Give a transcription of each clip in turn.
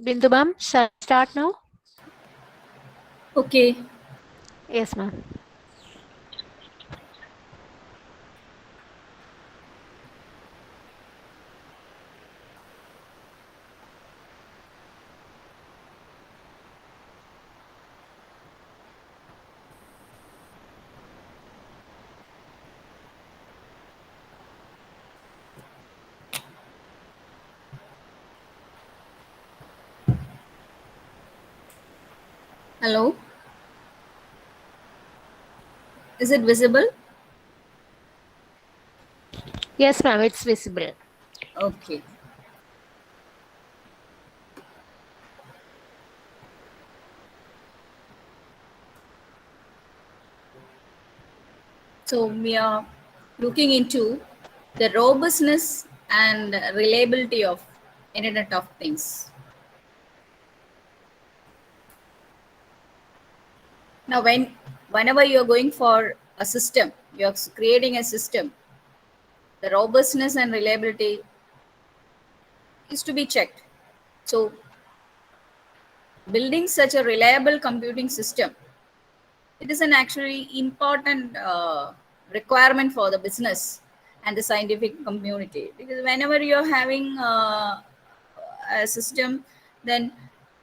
Bindu ma'am, shall I start now? Okay. Yes, ma'am. Hello. Is it visible? Yes, ma'am, it's visible. Okay. So we are looking into the robustness and reliability of Internet of Things. Now, whenever you're going for a system, you're creating a system, the robustness and reliability is to be checked. So, building such a reliable computing system, it is an actually important requirement for the business and the scientific community, because whenever you're having a system, then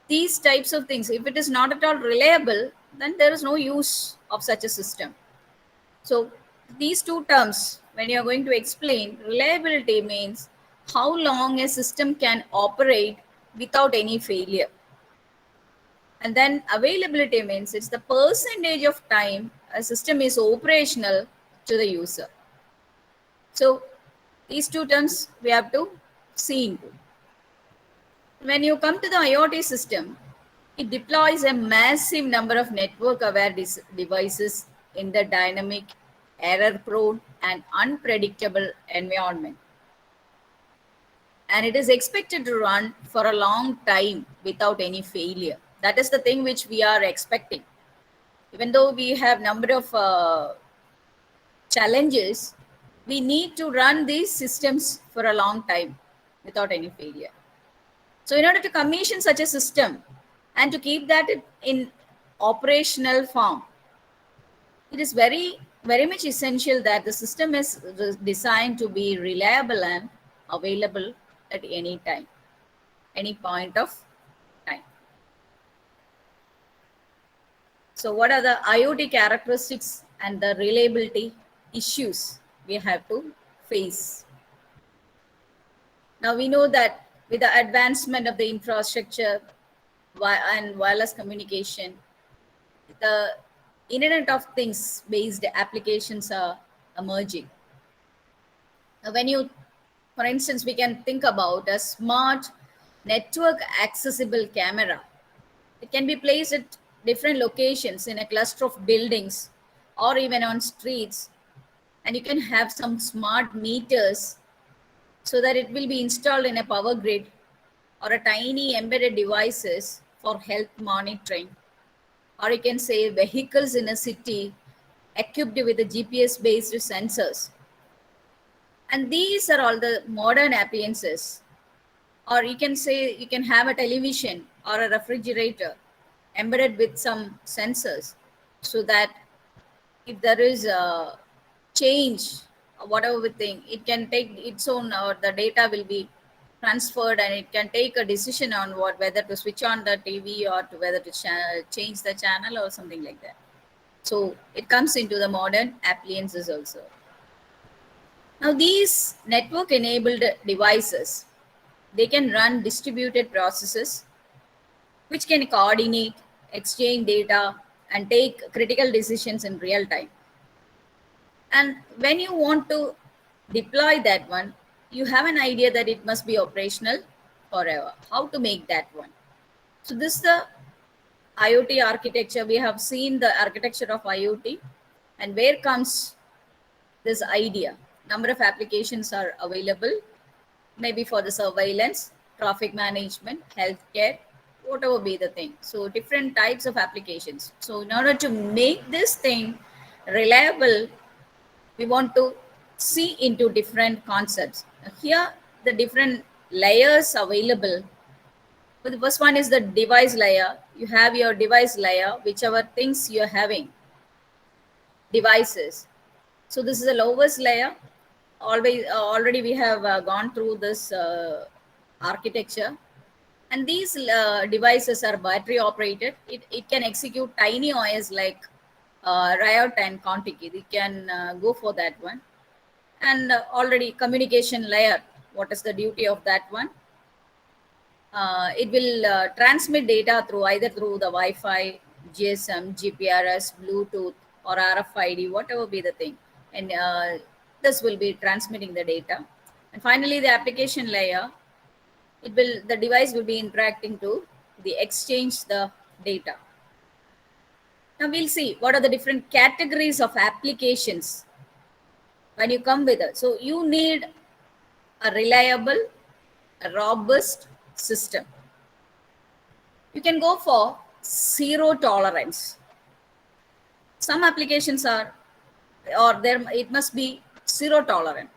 these types of things, if it is not at all reliable, then there is no use of such a system. So these two terms, when you're going to explain, reliability means how long a system can operate without any failure. And then availability means it's the percentage of time a system is operational to the user. So these two terms we have to see into. When you come to the IoT system, it deploys a massive number of network aware devices in the dynamic, error prone, and unpredictable environment. And it is expected to run for a long time without any failure. That is the thing which we are expecting. Even though we have number of challenges, we need to run these systems for a long time without any failure. So in order to commission such a system and to keep that in operational form, it is very much essential that the system is designed to be reliable and available at any time, any point of time. So what are the IoT characteristics and the reliability issues we have to face? Now we know that with the advancement of the infrastructure and wireless communication, the Internet of Things based applications are emerging. Now, when you, for instance, we can think about a smart network accessible camera. It can be placed at different locations in a cluster of buildings or even on streets. And you can have some smart meters so that it will be installed in a power grid or a tiny embedded devices for health monitoring, or you can say vehicles in a city equipped with the GPS based sensors. And these are all the modern appliances. Or you can say you can have a television or a refrigerator embedded with some sensors, so that if there is a change or whatever we think, it can take its own, or the data will be transferred, and it can take a decision on what, whether to switch on the TV or to whether to change the channel or something like that. So it comes into the modern appliances also. Now these network enabled devices, they can run distributed processes which can coordinate, exchange data, and take critical decisions in real time. And when you want to deploy that one, you have an idea that it must be operational forever. How to make that one? So this is the IoT architecture. We have seen the architecture of IoT, and where comes this idea? Number of applications are available, maybe for the surveillance, traffic management, healthcare, whatever be the thing. So different types of applications. So in order to make this thing reliable, we want to see into different concepts. Here, the different layers available But the first one is the device layer. You have your device layer, whichever things you're having, devices. So this is the lowest layer. Already we have gone through this architecture. And these devices are battery operated. It can execute tiny OS like Riot and Contiki. It can go for that one. And already communication layer. What is the duty of that one? It will transmit data through either through the Wi-Fi, GSM, GPRS, Bluetooth, or RFID, whatever be the thing. And this will be transmitting the data. And finally, the application layer, the device will be interacting to the exchange the data. Now we'll see what are the different categories of applications when you come with it. So you need a reliable, a robust system. You can go for zero tolerance. Some applications are, or there it must be zero tolerant.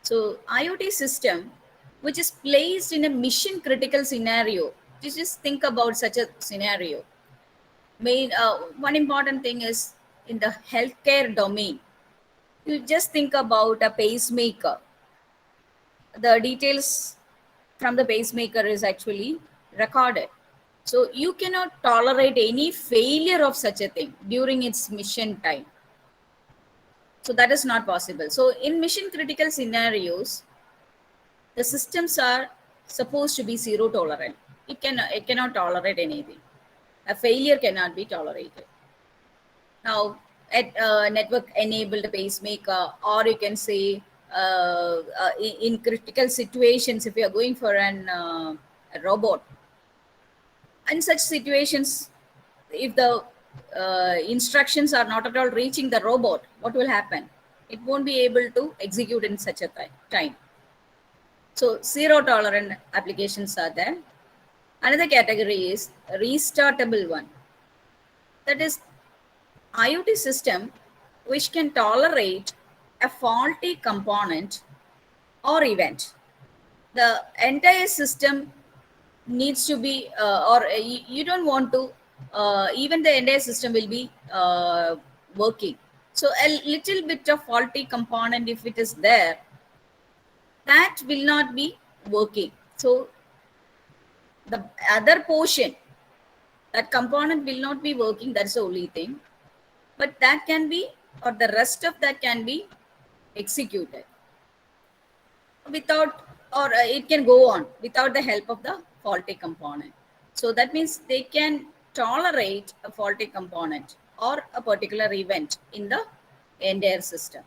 So IoT system, which is placed in a mission critical scenario, just think about such a scenario. One important thing is in the healthcare domain. You just think about a pacemaker. The details from the pacemaker is actually recorded. So you cannot tolerate any failure of such a thing during its mission time. So that is not possible. So in mission critical scenarios, the systems are supposed to be zero tolerant. It cannot tolerate anything. A failure cannot be tolerated. Now, at network enabled pacemaker, or you can say in critical situations, if you are going for a robot, in such situations, if the instructions are not at all reaching the robot, what will happen? It won't be able to execute in such a time. So zero tolerant applications are there. Another category is restartable one. That is IoT system which can tolerate a faulty component or event. The entire system needs to be, you don't want to, even the entire system will be working. So a little bit of faulty component, if it is there, that will not be working. So the other portion, that component will not be working. That's the only thing. But that can be, or the rest of that can be executed without, or it can go on without the help of the faulty component. So that means they can tolerate a faulty component or a particular event in the entire system.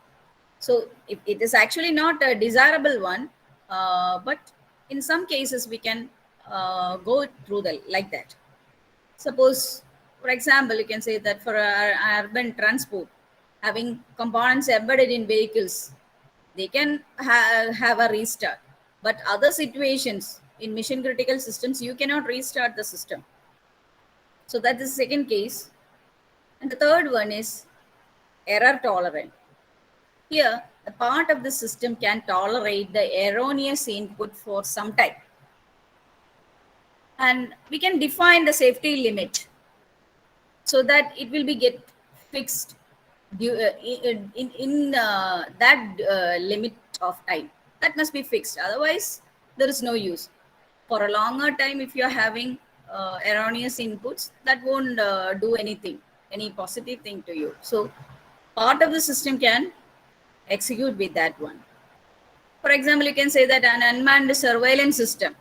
So it is actually not a desirable one, but in some cases we can go through like that. Suppose, for example, you can say that for urban transport, having components embedded in vehicles, they can have a restart. But other situations in mission critical systems, you cannot restart the system. So that is the second case. And the third one is error tolerant. Here, a part of the system can tolerate the erroneous input for some time. And we can define the safety limit so that it will be get fixed in that limit of time. That must be fixed. Otherwise, there is no use. For a longer time, if you are having erroneous inputs, that won't do anything, any positive thing to you. So part of the system can execute with that one. For example, you can say that an unmanned surveillance system,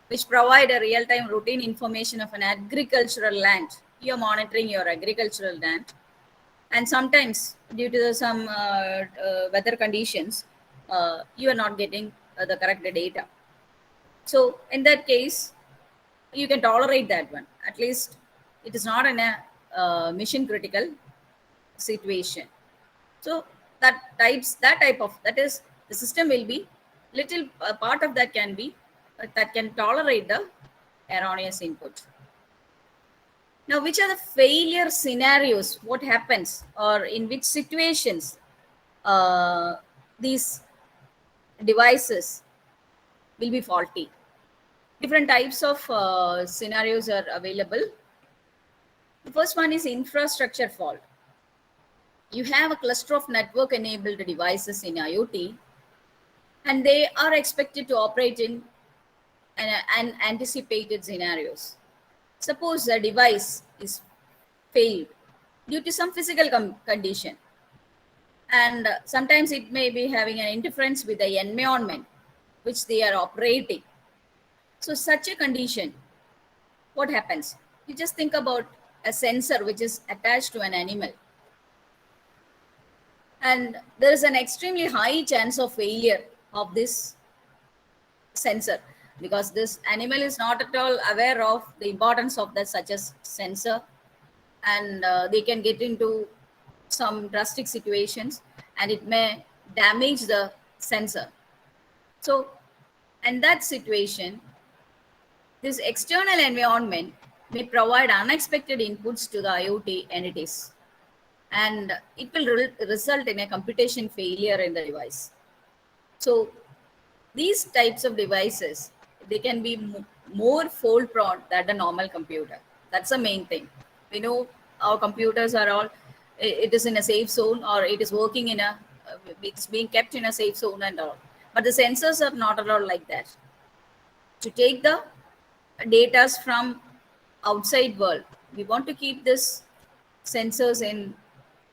which provide a real-time routine information of an agricultural land. You're monitoring your agricultural land. And sometimes due to some weather conditions, you are not getting the correct data. So in that case, you can tolerate that one. At least it is not in a mission critical situation. So that is the system will be little part of that can be that can tolerate the erroneous input. Now, which are the failure scenarios? What happens, or in which situations these devices will be faulty? Different types of scenarios are available. The first one is infrastructure fault. You have a cluster of network enabled devices in IoT, and they are expected to operate in an anticipated scenarios. Suppose a device is failed due to some physical condition, and sometimes it may be having an interference with the environment which they are operating. So such a condition, what happens? You just think about a sensor which is attached to an animal, and there is an extremely high chance of failure of this sensor, because this animal is not at all aware of the importance of that such a sensor, and they can get into some drastic situations, and it may damage the sensor. So in that situation, this external environment may provide unexpected inputs to the IoT entities, and it will result in a computation failure in the device. So these types of devices, they can be more fault prone than a normal computer. That's the main thing. We know our computers are all, it is in a safe zone, or it is working in a, it's being kept in a safe zone and all. But the sensors are not at all like that. To take the data from outside world, we want to keep this sensors in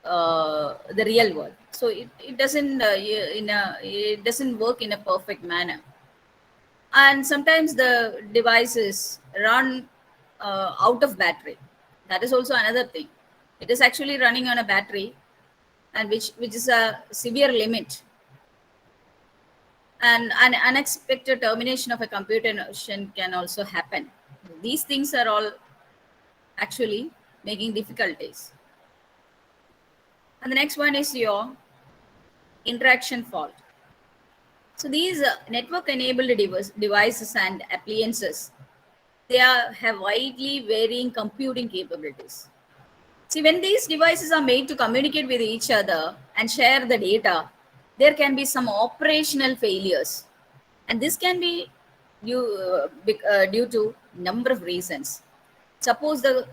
the real world, so it doesn't it doesn't work in a perfect manner. And sometimes the devices run out of battery. That is also another thing. It is actually running on a battery, and which is a severe limit, and an unexpected termination of a computation can also happen. These things are all actually making difficulties. And the next one is your interaction fault. So these network enabled devices and appliances, they have widely varying computing capabilities. See, when these devices are made to communicate with each other and share the data, there can be some operational failures, and this can be due to number of reasons. Suppose the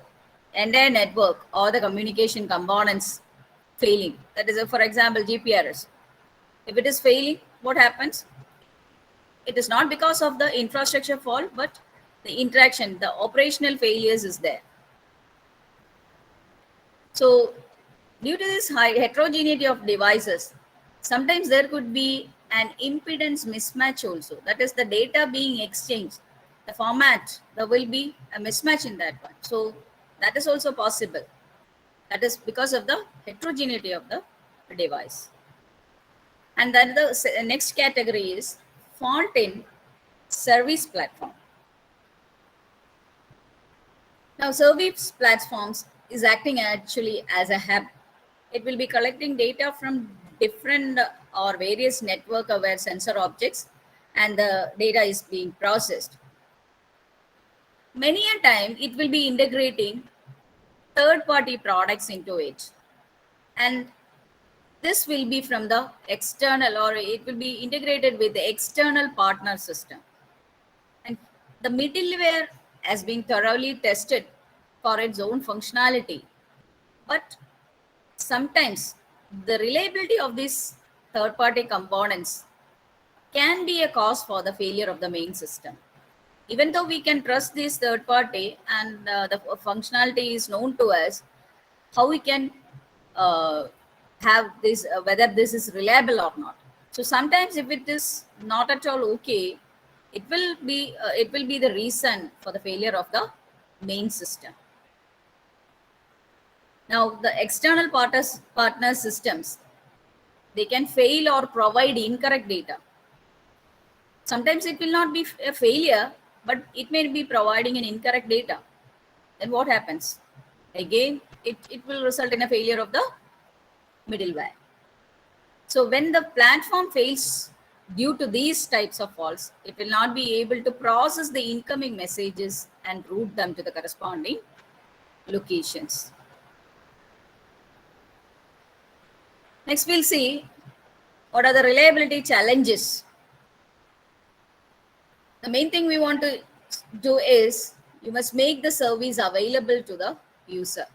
entire network or the communication components failing. That is, for example, GPRS. If it is failing, what happens? It is not because of the infrastructure fault, but the interaction, the operational failures is there. So due to this high heterogeneity of devices, sometimes there could be an impedance mismatch also. That is, the data being exchanged, the format, there will be a mismatch in that one. So that is also possible. That is because of the heterogeneity of the device. And then the next category is fault in service platform. Now, service platforms is acting actually as a hub. It will be collecting data from different or various network aware sensor objects, and the data is being processed. Many a time it will be integrating third party products into it, and this will be from the external, or it will be integrated with the external partner system. And the middleware has been thoroughly tested for its own functionality. But sometimes the reliability of these third party components can be a cause for the failure of the main system. Even though we can trust this third party, and the functionality is known to us, how we can uh, have this, whether this is reliable or not. So sometimes if it is not at all okay, it will be the reason for the failure of the main system. Now the external partner systems, they can fail or provide incorrect data. Sometimes it will not be a failure, but it may be providing an incorrect data. Then what happens? Again, it will result in a failure of the middleware. So when the platform fails due to these types of faults, it will not be able to process the incoming messages and route them to the corresponding locations. Next, we'll see what are the reliability challenges. The main thing we want to do is you must make the service available to the user.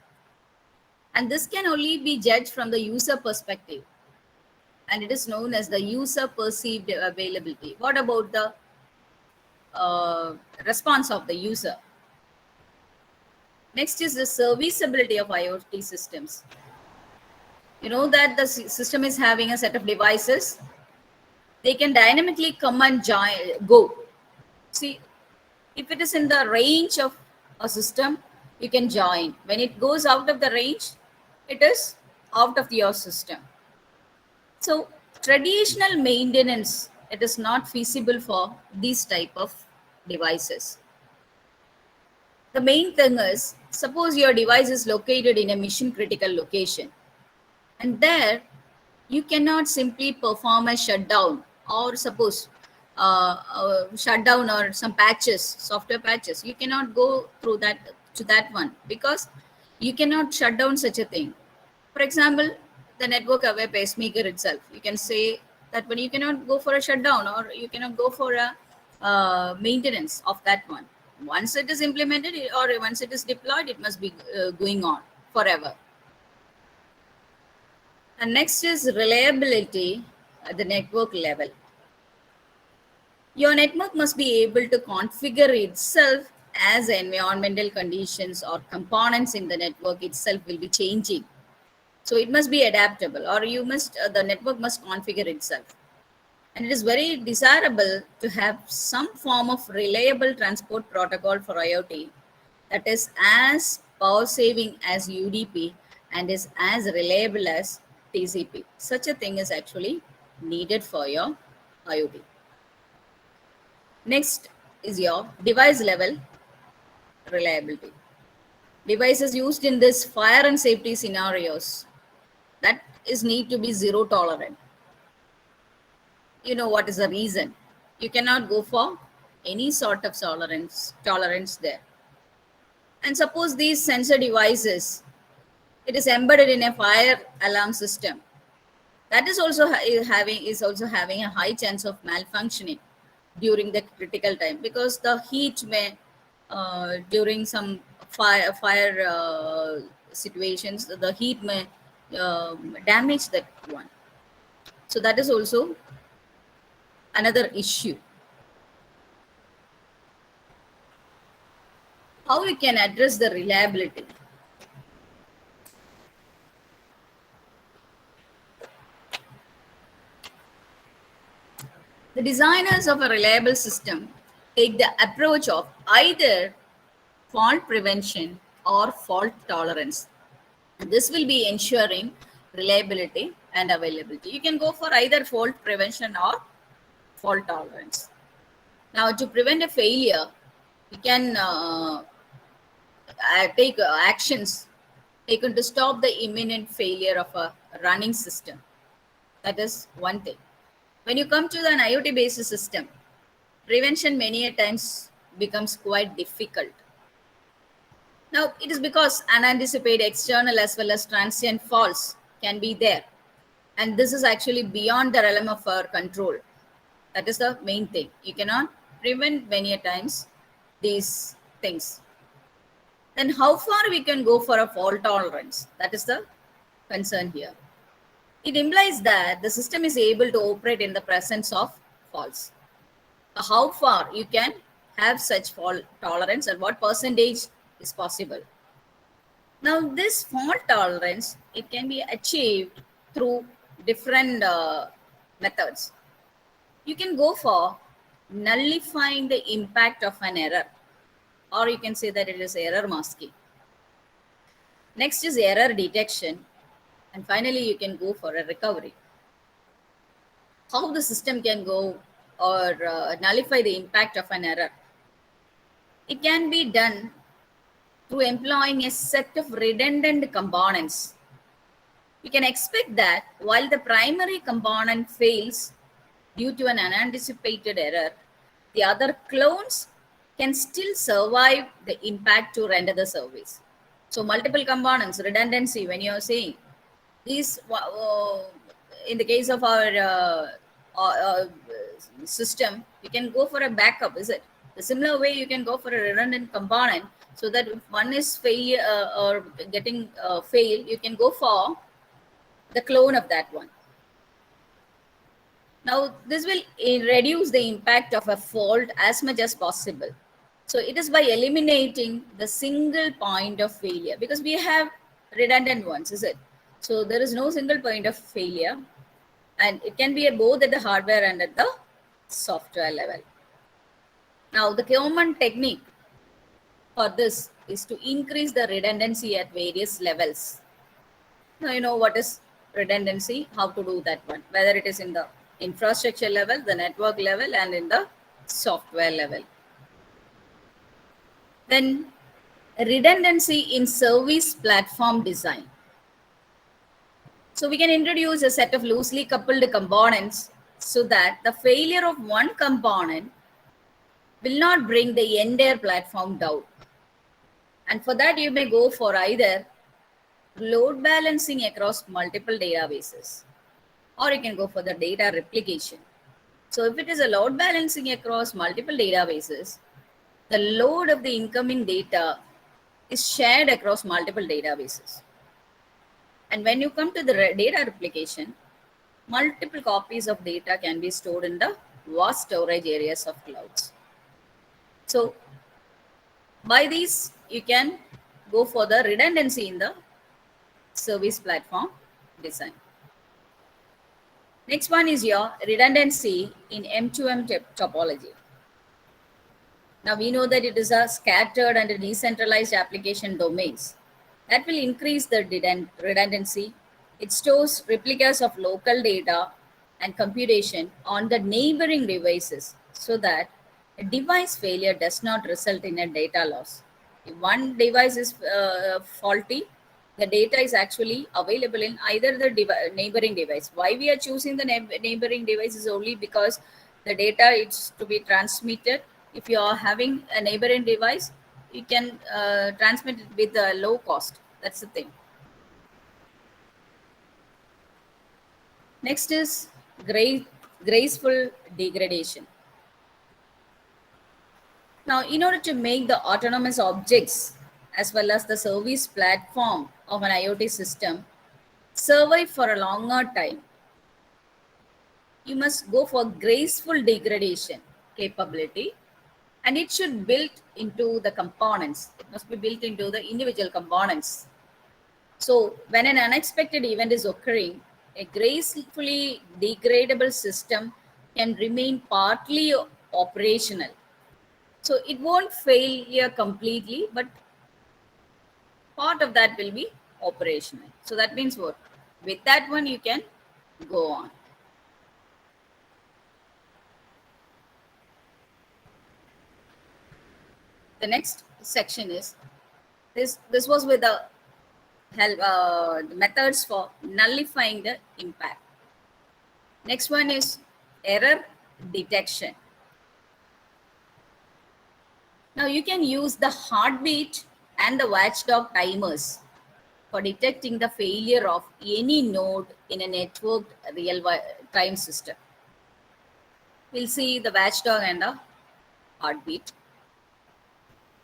And this can only be judged from the user perspective. And it is known as the user perceived availability. What about the response of the user? Next is the serviceability of IoT systems. You know that the system is having a set of devices. They can dynamically come and go. See, if it is in the range of a system, you can join. When it goes out of the range, it is out of your system. So traditional maintenance, it is not feasible for these type of devices. The main thing is, suppose your device is located in a mission critical location, and there you cannot simply perform a shutdown, or suppose shutdown or some patches, software patches. You cannot go through that to that one, because you cannot shut down such a thing. For example, the network aware pacemaker itself, you can say that when you cannot go for a shutdown, or you cannot go for a maintenance of that one. Once it is implemented, or once it is deployed, it must be going on forever. And next is reliability at the network level. Your network must be able to configure itself as environmental conditions or components in the network itself will be changing. So it must be adaptable, or the network must configure itself. And it is very desirable to have some form of reliable transport protocol for IoT that is as power saving as UDP and is as reliable as TCP. Such a thing is actually needed for your IoT. Next is your device level reliability. Devices used in this fire and safety scenarios, that is need to be zero tolerant. You know what is the reason? You cannot go for any sort of tolerance there. And suppose these sensor devices, it is embedded in a fire alarm system, that is also having a high chance of malfunctioning during the critical time, because the heat may during some fire situations, the heat may damage that one. So that is also another issue. How we can address the reliability? The designers of a reliable system take the approach of either fault prevention or fault tolerance. This will be ensuring reliability and availability. You can go for either fault prevention or fault tolerance. Now, to prevent a failure, you can take actions taken to stop the imminent failure of a running system. That is one thing. When you come to an IoT based system, prevention many a times becomes quite difficult. Now, it is because unanticipated external as well as transient faults can be there. And this is actually beyond the realm of our control. That is the main thing. You cannot prevent many a times these things. Then how far we can go for a fault tolerance? That is the concern here. It implies that the system is able to operate in the presence of faults. How far you can have such fault tolerance and what percentage is possible. Now, this fault tolerance, it can be achieved through different methods. You can go for nullifying the impact of an error, or you can say that it is error masking. Next is error detection. And finally, you can go for a recovery. How the system can go or nullify the impact of an error? It can be done through employing a set of redundant components. You can expect that while the primary component fails due to an unanticipated error, the other clones can still survive the impact to render the service. So multiple components, redundancy, when you're saying, these, in the case of our system, you can go for a backup, is it? The similar way you can go for a redundant component, so that if one is failure or getting fail, you can go for the clone of that one. Now, this will reduce the impact of a fault as much as possible. So it is by eliminating the single point of failure, because we have redundant ones, is it? So there is no single point of failure, and it can be both at the hardware and at the software level. Now, the common technique for this is to increase the redundancy at various levels. Now, you know what is redundancy, how to do that one, whether it is in the infrastructure level, the network level, and in the software level. Then redundancy in service platform design. So we can introduce a set of loosely coupled components so that the failure of one component will not bring the entire platform down. And for that, you may go for either load balancing across multiple databases, or you can go for the data replication. So if it is a load balancing across multiple databases, the load of the incoming data is shared across multiple databases. And when you come to the data replication, multiple copies of data can be stored in the vast storage areas of clouds. So by these, you can go for the redundancy in the service platform design. Next one is your redundancy in M2M topology. Now we know that it is a scattered and a decentralized application domains. That will increase the redundancy. It stores replicas of local data and computation on the neighboring devices, so that a device failure does not result in a data loss. If one device is faulty, the data is actually available in either the neighboring device. Why we are choosing the neighboring device is only because the data is to be transmitted. If you are having a neighboring device, you can transmit it with a low cost. That's the thing. Next is graceful degradation. Now, in order to make the autonomous objects as well as the service platform of an IoT system survive for a longer time, you must go for graceful degradation capability, and it should build into the components. It must be built into the individual components. So when an unexpected event is occurring, a gracefully degradable system can remain partly operational. So it won't fail completely, but part of that will be operational. So that means what? With that one, you can go on. The next section is this was with the help the methods for nullifying the impact. Next one is error detection. Now you can use the heartbeat and the watchdog timers for detecting the failure of any node in a networked real-time system. We'll see the watchdog and the heartbeat.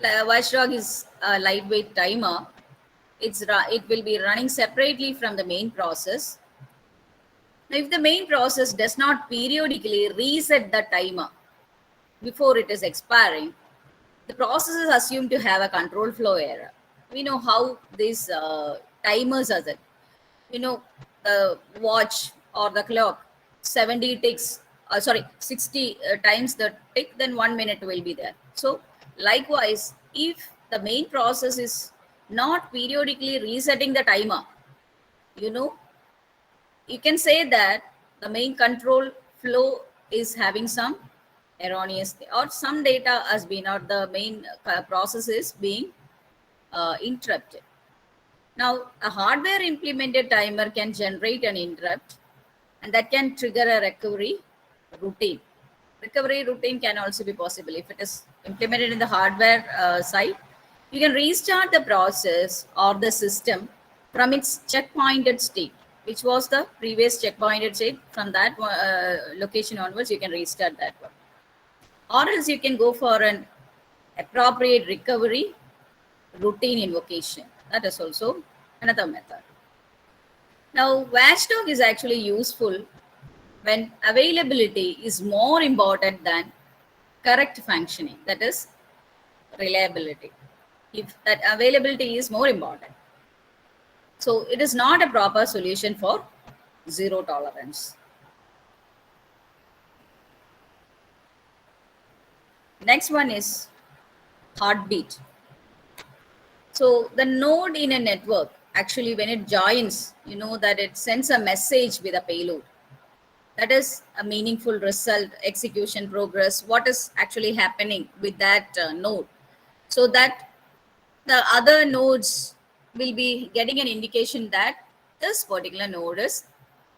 Watchdog is a lightweight timer. It will be running separately from the main process. Now, if the main process does not periodically reset the timer before it is expiring, the process is assumed to have a control flow error. We know how these timers are. The watch or the clock, 70 ticks, 60 times the tick, then 1 minute will be there. So likewise, if the main process is not periodically resetting the timer, you can say that the main control flow is having some erroneous or some data has been, or the main process is being interrupted. Now, a hardware implemented timer can generate an interrupt, and that can trigger a recovery routine. Recovery routine can also be possible if it is implemented in the hardware side. You can restart the process or the system from its checkpointed state, which was the previous checkpointed state. From that location onwards, you can restart that one. or else you can go for an appropriate recovery routine invocation. That is also another method. Now, watchdog is actually useful when availability is more important than correct functioning, that is reliability. If that availability is more important. So it is not a proper solution for zero tolerance. Next one is heartbeat. So the node in a network, actually when it joins, you know that it sends a message with a payload. That is a meaningful result, execution progress, what is actually happening with that node. So that the other nodes will be getting an indication that this particular node is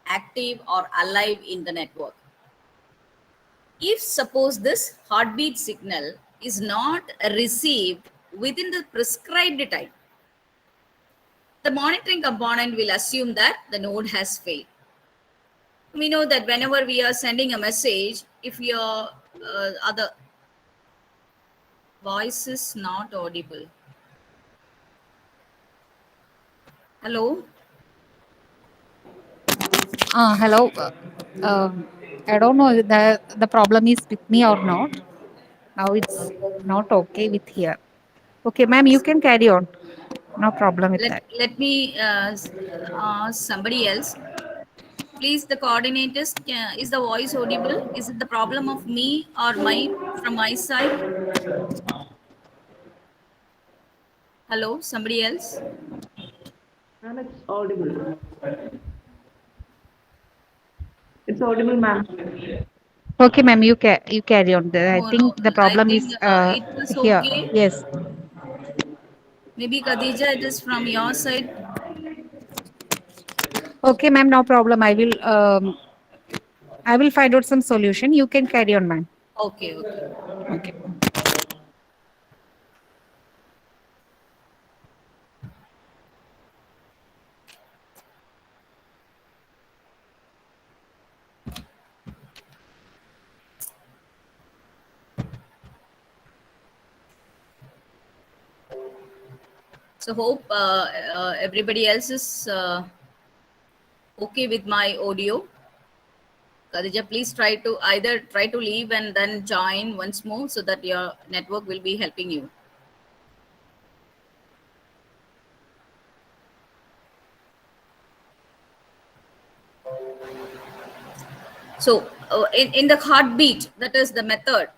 active or alive in the network. If suppose this heartbeat signal is not received within the prescribed time, the monitoring component will assume that the node has failed. We know that whenever we are sending a message, if your other voice is not audible. Hello? Hello. I don't know if the problem is with me or not. Now it's not okay with here. Okay, ma'am, you can carry on. No problem with that. Let me ask somebody else. Please, the coordinators, is the voice audible? Is it the problem of me or my from my side? Hello, somebody else? Ma'am, it's audible. It's audible, ma'am. Okay, ma'am, you carry on. I No, no. think the I problem think is it was here. okay. Yes. Maybe Khadija, it is from your side. Okay, ma'am, no problem. I will find out some solution. You can carry on, ma'am. Okay, okay. Okay. So hope everybody else is okay with my audio. Khadija, please try to either try to leave and then join once more so that your network will be helping you. So in the heartbeat, that is the method,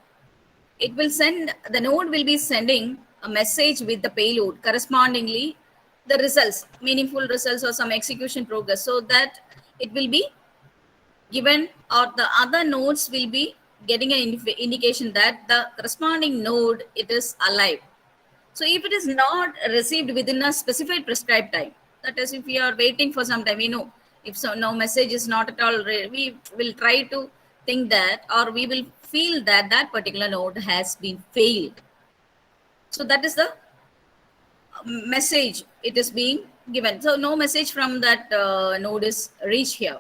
it will send, the node will be sending a message with the payload correspondingly the results, meaningful results or some execution progress, so that it will be given or the other nodes will be getting an indication that the corresponding node it is alive. So if it is not received within a specified prescribed time, that is, if we are waiting for some time, we know if so, no message is not at all, we will try to think that, or we will feel that that particular node has been failed. So that is the message it is being given. So no message from that node is reached here.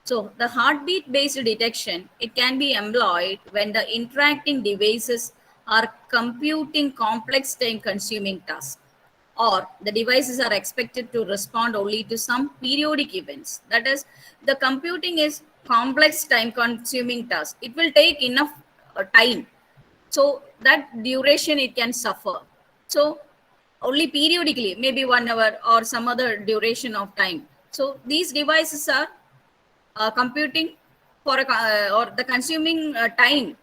So the heartbeat based detection, it can be employed when the interacting devices are computing complex time consuming tasks, or the devices are expected to respond only to some periodic events. That is, the computing is complex time consuming task. It will take enough time. So that duration it can suffer. So only periodically, maybe 1 hour or some other duration of time. So these devices are computing for or the consuming time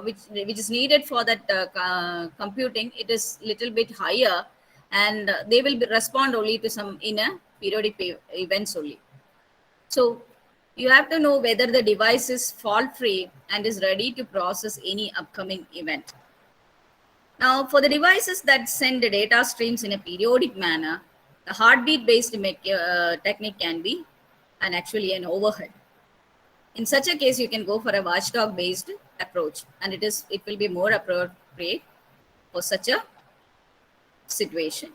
which is needed for that computing, it is little bit higher, and they will respond only to some in a periodic events only. So you have to know whether the device is fault free and is ready to process any upcoming event. Now, for the devices that send the data streams in a periodic manner, the heartbeat based technique can be actually an overhead. In such a case, you can go for a watchdog based approach, and it will be more appropriate for such a situation.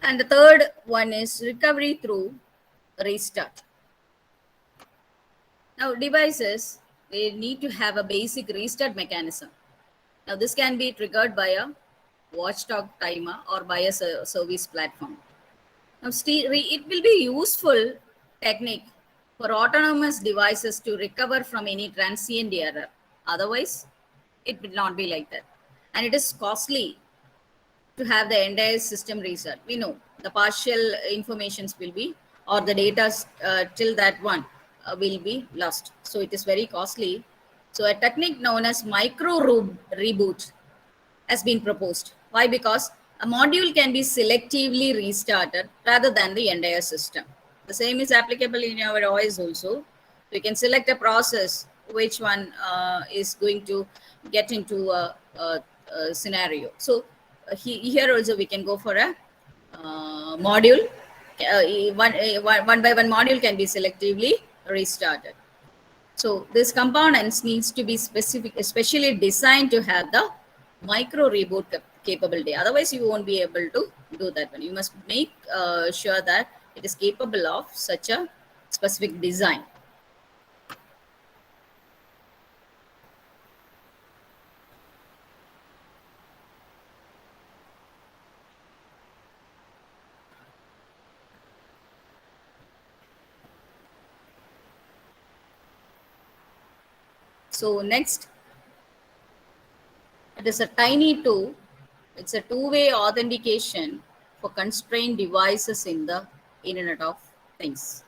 And the third one is recovery through restart. Now, devices, they need to have a basic restart mechanism. Now, this can be triggered by a watchdog timer or by a service platform. Now, it will be useful technique for autonomous devices to recover from any transient error. Otherwise, it will not be like that. And it is costly to have the entire system reset. We know the partial informations will be, or the data till that one will be lost. So it is very costly. So a technique known as reboot has been proposed. Why? Because a module can be selectively restarted rather than the entire system. The same is applicable in our OS also. We can select a process which one is going to get into a scenario. So here also we can go for a module. One by one module can be selectively restarted. So this components needs to be especially designed to have the micro reboot capability. Otherwise, you won't be able to do that one. You must make sure that it is capable of such a specific design. So next, it is a Tiny2. It's a two-way authentication for constrained devices in the Internet of Things.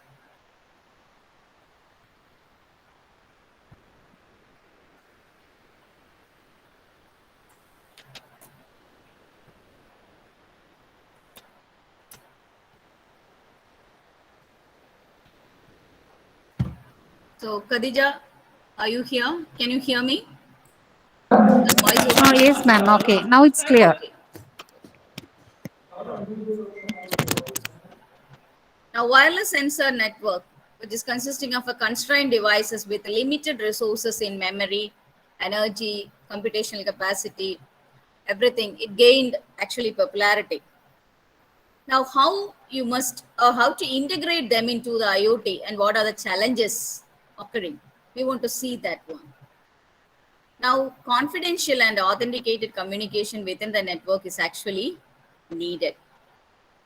So Khadija, are you here? Can you hear me? The voice is not. Yes, ma'am. Okay. Now it's clear. Now, wireless sensor network, which is consisting of a constrained devices with limited resources in memory, energy, computational capacity, everything, it gained actually popularity. Now, how you must, or how to integrate them into the IoT and what are the challenges occurring? We want to see that one. Now, confidential and authenticated communication within the network is actually needed.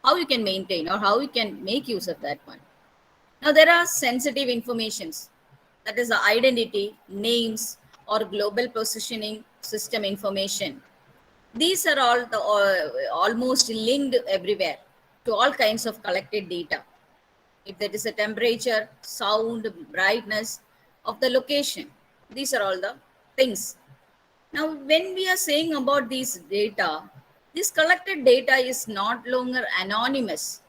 How you can maintain or how you can make use of that one. Now, there are sensitive informations, that is the identity, names, or global positioning system information. These are all almost linked everywhere to all kinds of collected data. If there is a temperature, sound, brightness of the location, these are all the things. Now, when we are saying about these data, this collected data is not longer anonymous,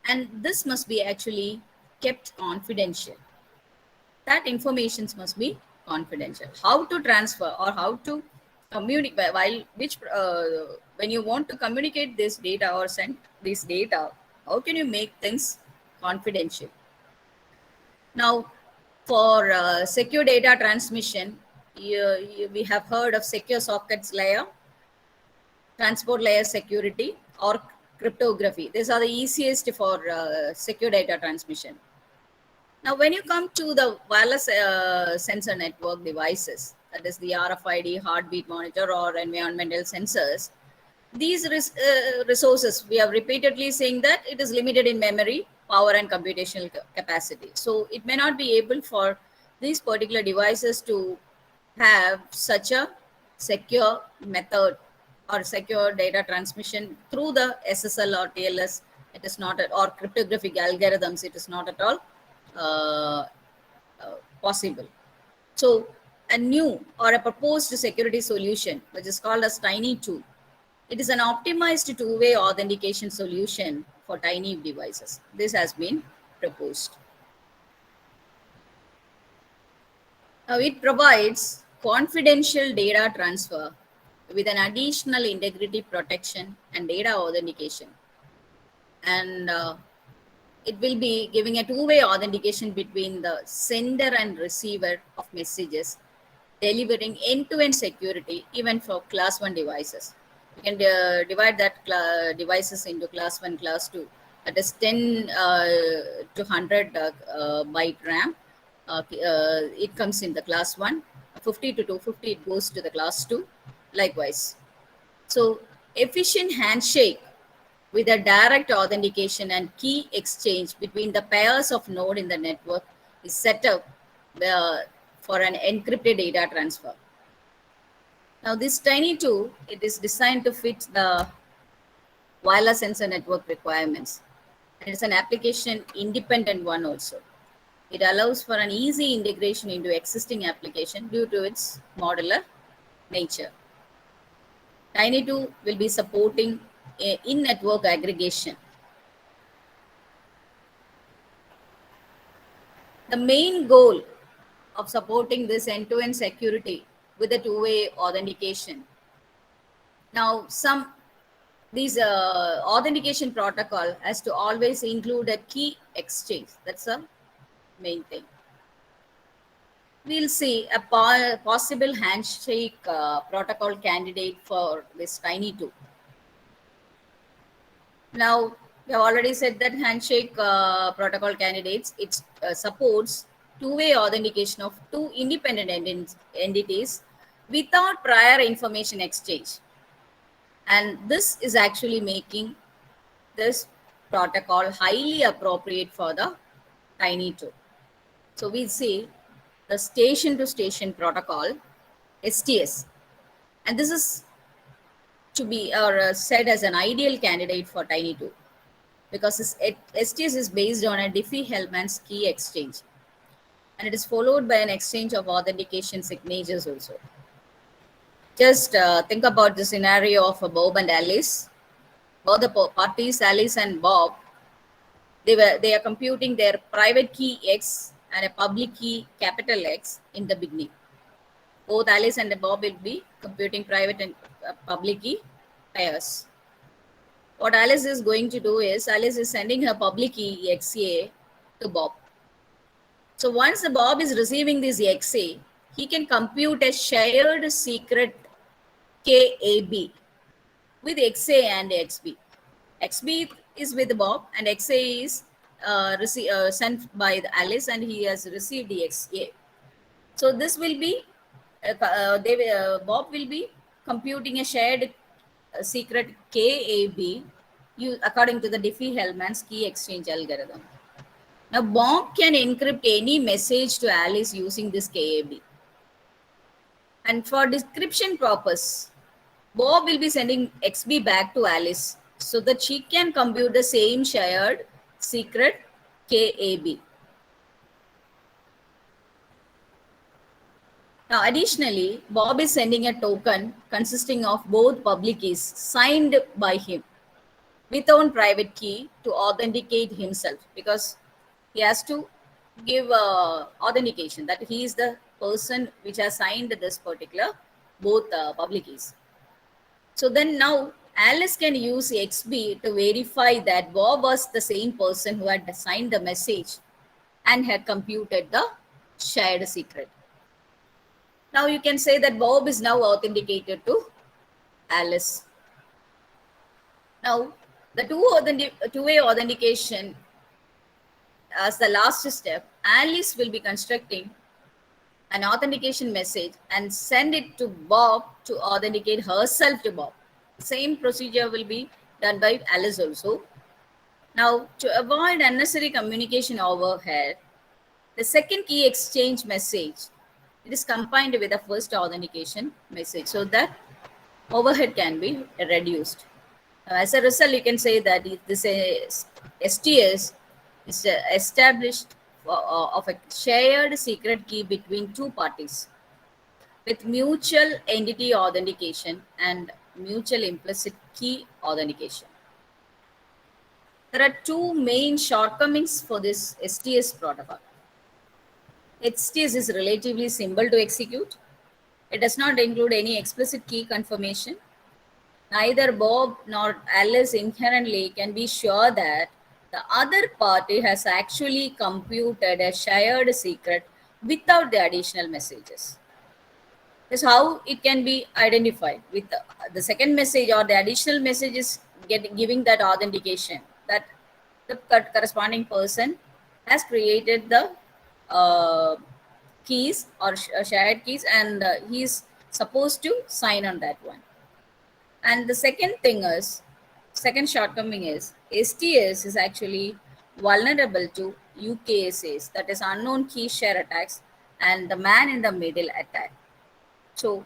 and this must be actually kept confidential. That information must be confidential. How to transfer or how to communicate, when you want to communicate this data or send this data, how can you make things confidential? Now, for secure data transmission, we have heard of secure sockets layer, transport layer security, or cryptography. These are the easiest for secure data transmission. Now, when you come to the wireless sensor network devices, that is the RFID, heartbeat monitor, or environmental sensors, these resources, we are repeatedly saying that it is limited in memory, power, and computational capacity. So it may not be able for these particular devices to have such a secure method or secure data transmission through the SSL or TLS. It is not or cryptographic algorithms. It is not at all possible. So a new or a proposed security solution, which is called as Tiny2, it is an optimized two-way authentication solution for tiny devices. This has been proposed. Now it provides confidential data transfer with an additional integrity protection and data authentication. And it will be giving a two-way authentication between the sender and receiver of messages, delivering end-to-end security even for class 1 devices. You can divide that devices into class 1, class 2. That is 10 to 100 byte RAM it comes in the class 1. 50 to 250, it goes to the class 2. Likewise. So efficient handshake with a direct authentication and key exchange between the pairs of node in the network is set up uh, for an encrypted data transfer. Now this Tiny2, it is designed to fit the wireless sensor network requirements. And it's an application independent one also. It allows for an easy integration into existing application due to its modular nature. Tiny2 will be supporting in-network aggregation. The main goal of supporting this end-to-end security with a two-way authentication. Now, these authentication protocol has to always include a key exchange. That's the main thing. We'll see a possible handshake protocol candidate for this Tiny2. Now, we have already said that handshake protocol candidates, it supports two-way authentication of two independent entities without prior information exchange. And this is actually making this protocol highly appropriate for the Tiny2. So we see the station-to-station protocol, STS. And this is to be said as an ideal candidate for Tiny2 because STS is based on a Diffie-Hellman's key exchange. And it is followed by an exchange of authentication signatures also. Just think about the scenario of Bob and Alice. Both the parties, Alice and Bob, they are computing their private key X and a public key capital X in the beginning. Both Alice and Bob will be computing private and public key pairs. What Alice is going to do is, Alice is sending her public key XA to Bob. So once the Bob is receiving this XA, he can compute a shared secret KAB with XA and XB. XB is with Bob and XA is sent by Alice and he has received the XA. So this will be, Bob will be computing a shared secret KAB according to the Diffie-Hellman's key exchange algorithm. Now Bob can encrypt any message to Alice using this KAB. And for decryption purpose, Bob will be sending XB back to Alice so that she can compute the same shared secret KAB. Now, additionally, Bob is sending a token consisting of both public keys signed by him with own private key to authenticate himself because he has to give authentication that he is the person which has signed this particular both public keys. So then now Alice can use XB to verify that Bob was the same person who had signed the message and had computed the shared secret. Now you can say that Bob is now authenticated to Alice. Now the two-way authentication as the last step, Alice will be constructing an authentication message and send it to Bob to authenticate herself to Bob. Same procedure will be done by Alice also. Now, to avoid unnecessary communication overhead, the second key exchange message, it is combined with the first authentication message so that overhead can be reduced. Now, as a result, you can say that this STS is established of a shared secret key between two parties with mutual entity authentication and mutual implicit key authentication. There are two main shortcomings for this STS protocol. STS is relatively simple to execute. It does not include any explicit key confirmation. Neither Bob nor Alice inherently can be sure that the other party has actually computed a shared secret without the additional messages. That's how it can be identified with the second message or the additional messages giving that authentication that the corresponding person has created the keys or shared keys, and he's supposed to sign on that one. And the second shortcoming is STS is actually vulnerable to UKSAs, that is unknown key share attacks, and the man in the middle attack. So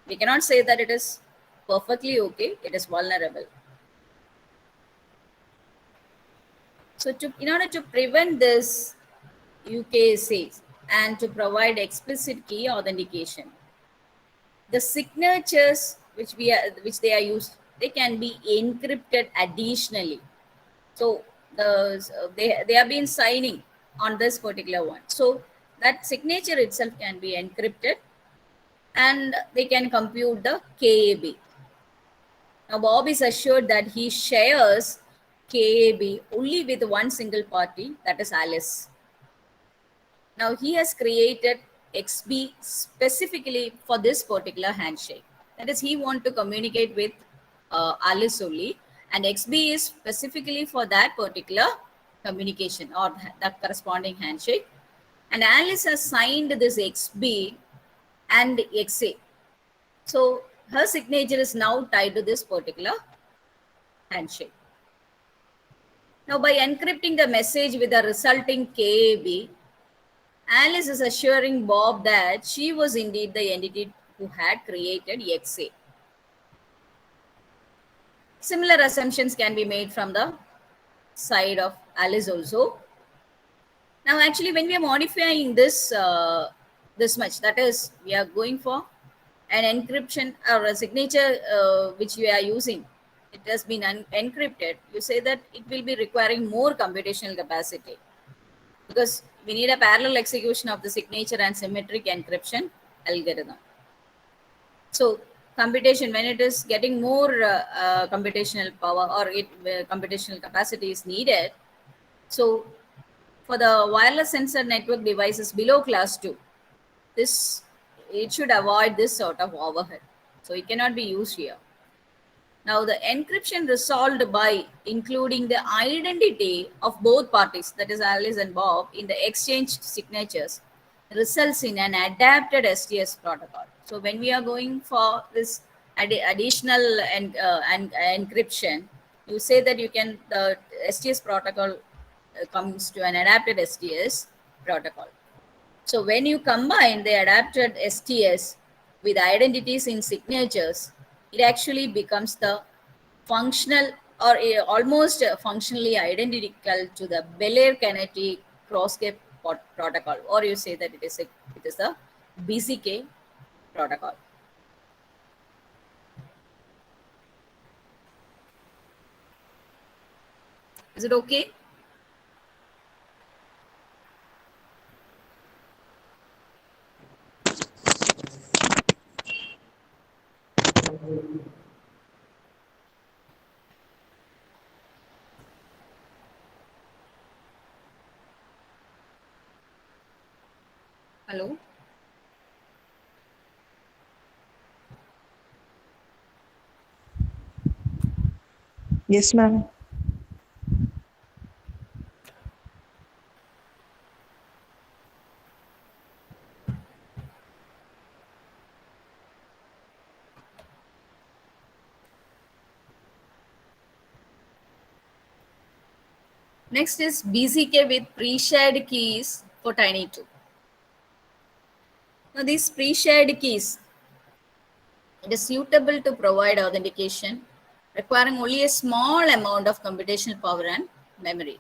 we cannot say that it is perfectly okay, it is vulnerable. So in order to prevent this UKSAs and to provide explicit key authentication, the signatures which they are used, they can be encrypted additionally. So they have been signing on this particular one. So that signature itself can be encrypted, and they can compute the KAB. Now Bob is assured that he shares KAB only with one single party, that is Alice. Now he has created XB specifically for this particular handshake. That is, he wants to communicate with Alice only, and XB is specifically for that particular communication or that corresponding handshake. And Alice has signed this XB and XA. So her signature is now tied to this particular handshake. Now by encrypting the message with the resulting KAB, Alice is assuring Bob that she was indeed the entity who had created XA. Similar assumptions can be made from the side of Alice also. Now actually when we are modifying this this much, that is, we are going for an encryption or a signature which we are using, it has been encrypted, you say that it will be requiring more computational capacity, because we need a parallel execution of the signature and symmetric encryption algorithm. So computation, when it is getting more computational power or computational capacity is needed, so for the wireless sensor network devices below class 2, it should avoid this sort of overhead. So it cannot be used here. Now the encryption resolved by including the identity of both parties, that is Alice and Bob, in the exchange signatures results in an adapted STS protocol. So when we are going for this additional encryption, you say that the STS protocol comes to an adapted STS protocol. So when you combine the adapted STS with identities in signatures, it actually becomes the functional or almost functionally identical to the Belair-Kennedy Crossgate protocol, or you say that it is the BCK protocol. Is it okay? Hello? Yes, ma'am. Next is BCK with pre-shared keys for Tiny2. Now these pre-shared keys, it is suitable to provide authentication requiring only a small amount of computational power and memory.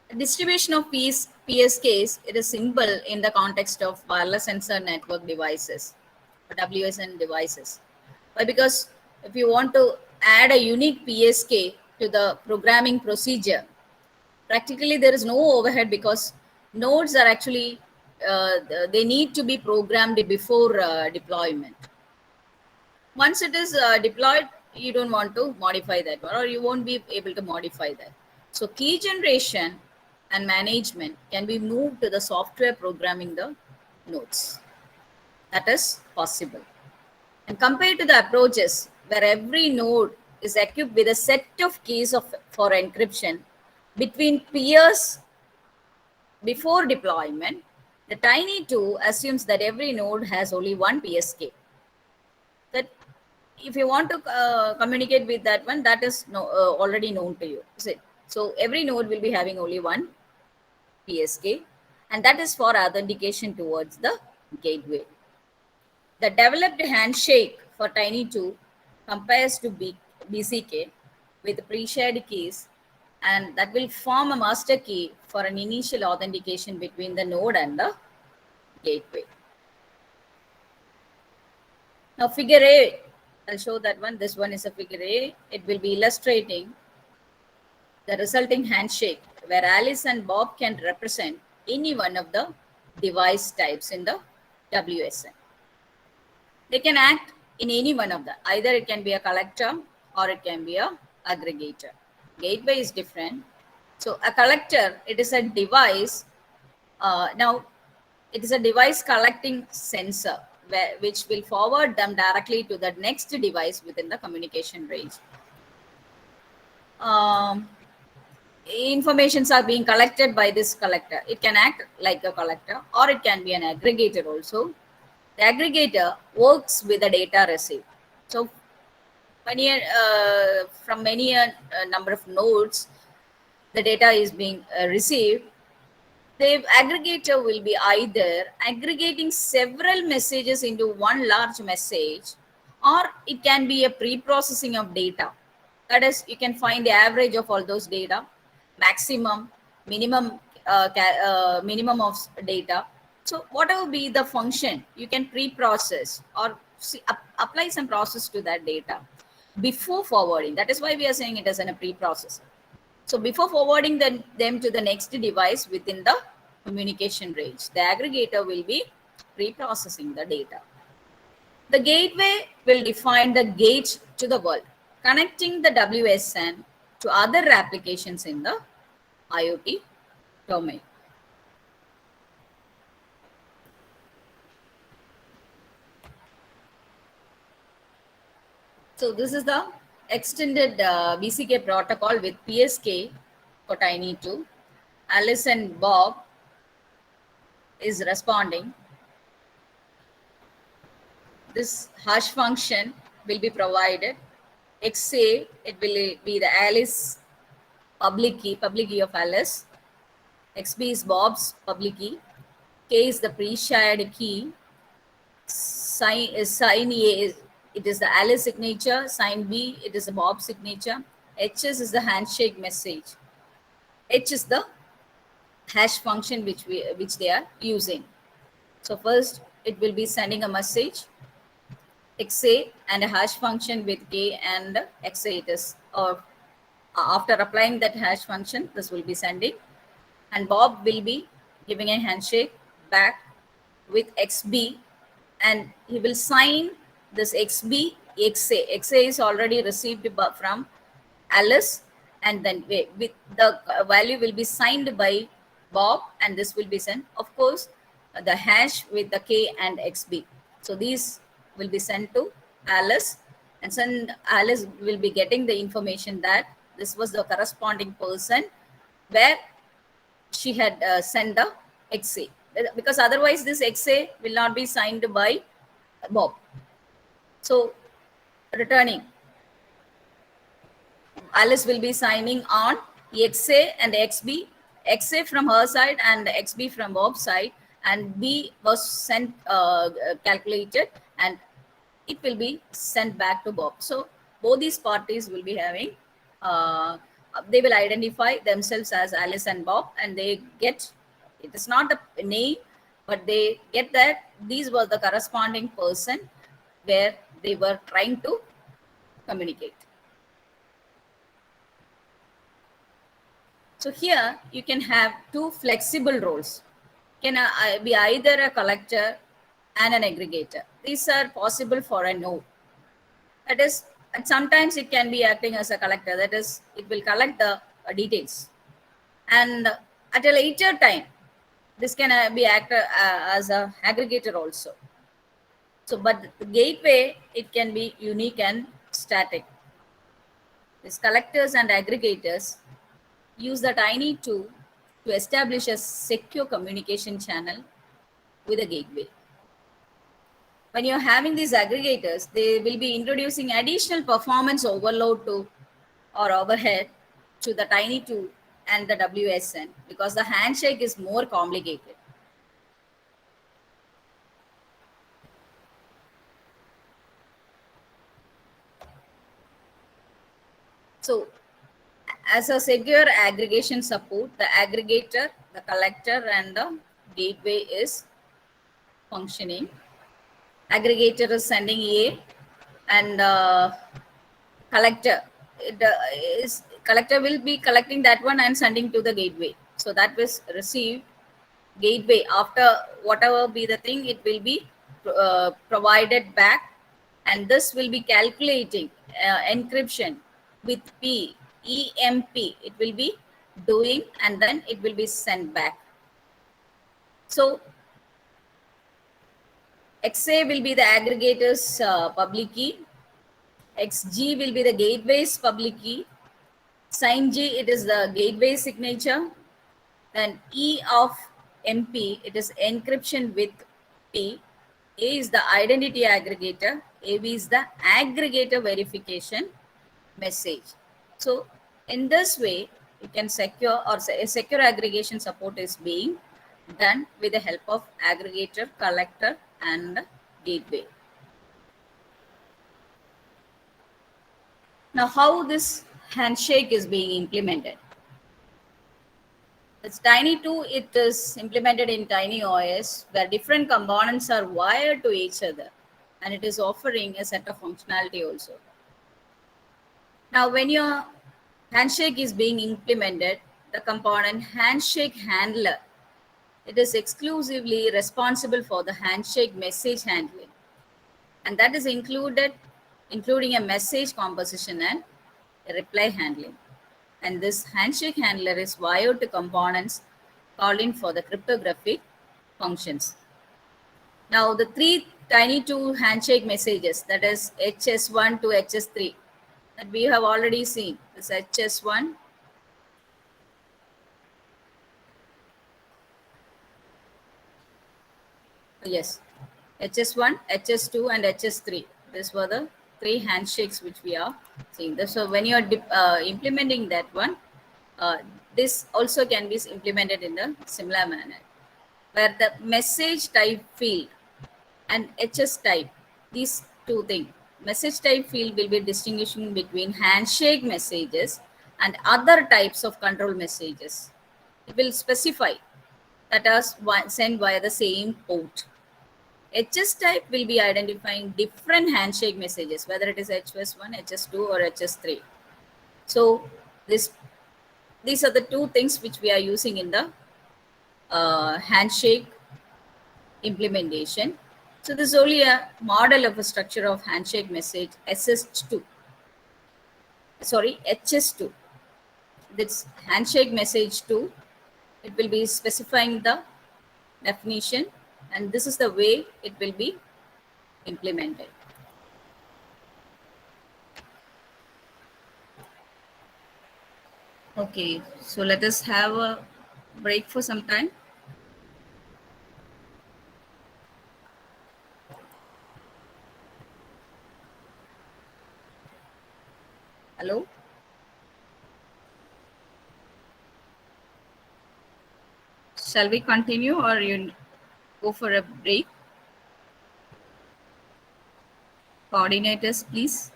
The distribution of PSKs, it is simple in the context of wireless sensor network devices, or WSN devices. Why? Because if you want to add a unique PSK to the programming procedure, practically there is no overhead, because nodes are actually, they need to be programmed before deployment. Once it is deployed, you don't want to modify that, or you won't be able to modify that. So key generation and management can be moved to the software programming the nodes. That is possible. And compared to the approaches where every node is equipped with a set of keys for encryption between peers before deployment, the Tiny2 assumes that every node has only one PSK. That if you want to communicate with that one, that is already known to you. So every node will be having only one PSK, and that is for authentication towards the gateway. The developed handshake for Tiny2 compares to BCK with pre-shared keys, and that will form a master key for an initial authentication between the node and the gateway. Now figure A, I'll show that one. This one is a figure A. It will be illustrating the resulting handshake where Alice and Bob can represent any one of the device types in the WSN. They can act in any one of them. Either it can be a collector or it can be a aggregator. Gateway is different. So a collector, it is a device. Now, it is a device collecting sensor which will forward them directly to the next device within the communication range. Informations are being collected by this collector. It can act like a collector or it can be an aggregator also. The aggregator works with the data received. So from many number of nodes, the data is being received. The aggregator will be either aggregating several messages into one large message, or it can be a pre-processing of data. That is, you can find the average of all those data, maximum, minimum of data. So whatever be the function, you can pre-process or apply some process to that data before forwarding. That is why we are saying it as a pre-processor. So before forwarding them to the next device within the communication range, the aggregator will be pre-processing the data. The gateway will define the gate to the world, connecting the WSN to other applications in the IoT domain. So this is the extended BCK protocol with PSK for Tiny2. Alice and Bob is responding. This hash function will be provided. XA, it will be the Alice public key of Alice. XB is Bob's public key. K is the pre-shared key. Sign A, it is the Alice signature. Sign B, it is the Bob signature. HS is the handshake message. H is the hash function which they are using. So first it will be sending a message XA and a hash function with K and XA it is, or after applying that hash function, this will be sending, and Bob will be giving a handshake back with XB, and he will sign this XB XA. XA is already received from Alice, and then with the value will be signed by Bob, and this will be sent. Of course, the hash with the K and XB. So these will be sent to Alice, and Alice will be getting the information that this was the corresponding person where she had sent the XA, because otherwise this XA will not be signed by Bob. So returning, Alice will be signing on XA and XB, XA from her side and XB from Bob's side, and B was sent calculated, and it will be sent back to Bob. So both these parties will be having, they will identify themselves as Alice and Bob, and they get, it is not a name, but they get that these were the corresponding person where they were trying to communicate. So here you can have two flexible roles. Can be either a collector and an aggregator. These are possible for a node. That is, and sometimes it can be acting as a collector. That is, it will collect the details. And at a later time, this can be acted as an aggregator also. So, but the gateway, it can be unique and static. These collectors and aggregators use the Tiny2 to establish a secure communication channel with a gateway. When you're having these aggregators, they will be introducing additional performance overload to or overhead to the Tiny2 and the WSN because the handshake is more complicated. So as a secure aggregation support, the aggregator, the collector, and the gateway is functioning. Aggregator is sending A, and collector collector will be collecting that one and sending to the gateway. So that was received gateway after whatever be the thing, it will be provided back, and this will be calculating encryption with P EMP. It will be doing, and then it will be sent back. So XA will be the aggregator's public key. XG will be the gateway's public key. Sign G, it is the gateway signature. Then E of MP, it is encryption with P. A is the identity aggregator. AV is the aggregator verification message. So in this way, you can secure or say a secure aggregation support is being done with the help of aggregator, collector, and gateway. Now, how this handshake is being implemented? It's Tiny2, it is implemented in TinyOS, where different components are wired to each other, and it is offering a set of functionality also. Now, when your handshake is being implemented, the component handshake handler, it is exclusively responsible for the handshake message handling, and that is including a message composition and a reply handling. And this handshake handler is wired to components calling for the cryptographic functions. Now, the three Tiny2 handshake messages, that is HS1 to HS3, that we have already seen. This HS1, yes, HS1, HS2, and HS3. These were the three handshakes which we are seeing. So when you are implementing that one, this also can be implemented in a similar manner, where the message type field and HS type, these two things, message type field will be distinguishing between handshake messages and other types of control messages. It will specify that are sent via the same port. HS type will be identifying different handshake messages, whether it is HS1, HS2, or HS3. So these are the two things which we are using in the handshake implementation. So this is only a model of a structure of handshake message HS2. Sorry, HS2. This handshake message 2, it will be specifying the definition, and this is the way it will be implemented. Okay, so let us have a break for some time. Hello? Shall we continue, or you go for a break? Coordinators, please.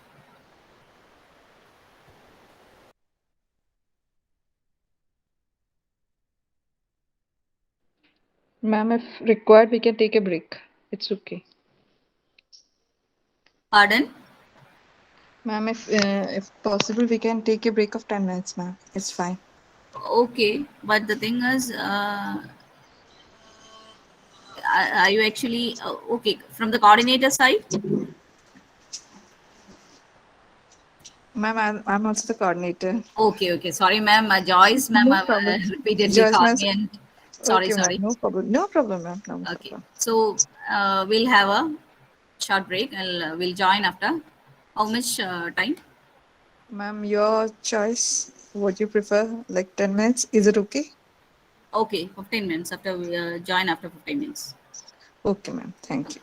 Ma'am, if required, we can take a break. It's okay. Pardon? Ma'am, if possible, we can take a break of 10 minutes, ma'am. It's fine. Okay, but the thing is, are you actually okay from the coordinator side? Ma'am, I'm also the coordinator. Okay. Sorry, ma'am. Joyce, ma'am, No problem. repeatedly Joyce, called ma'am. me, and sorry. Ma'am. No problem. No problem, ma'am. No Okay, problem. so we'll have a short break, and we'll join after how much time? Ma'am, your choice. What you prefer? Like 10 minutes? Is it okay? Okay, 15 minutes after we join after 15 minutes. Okay, ma'am. Thank you.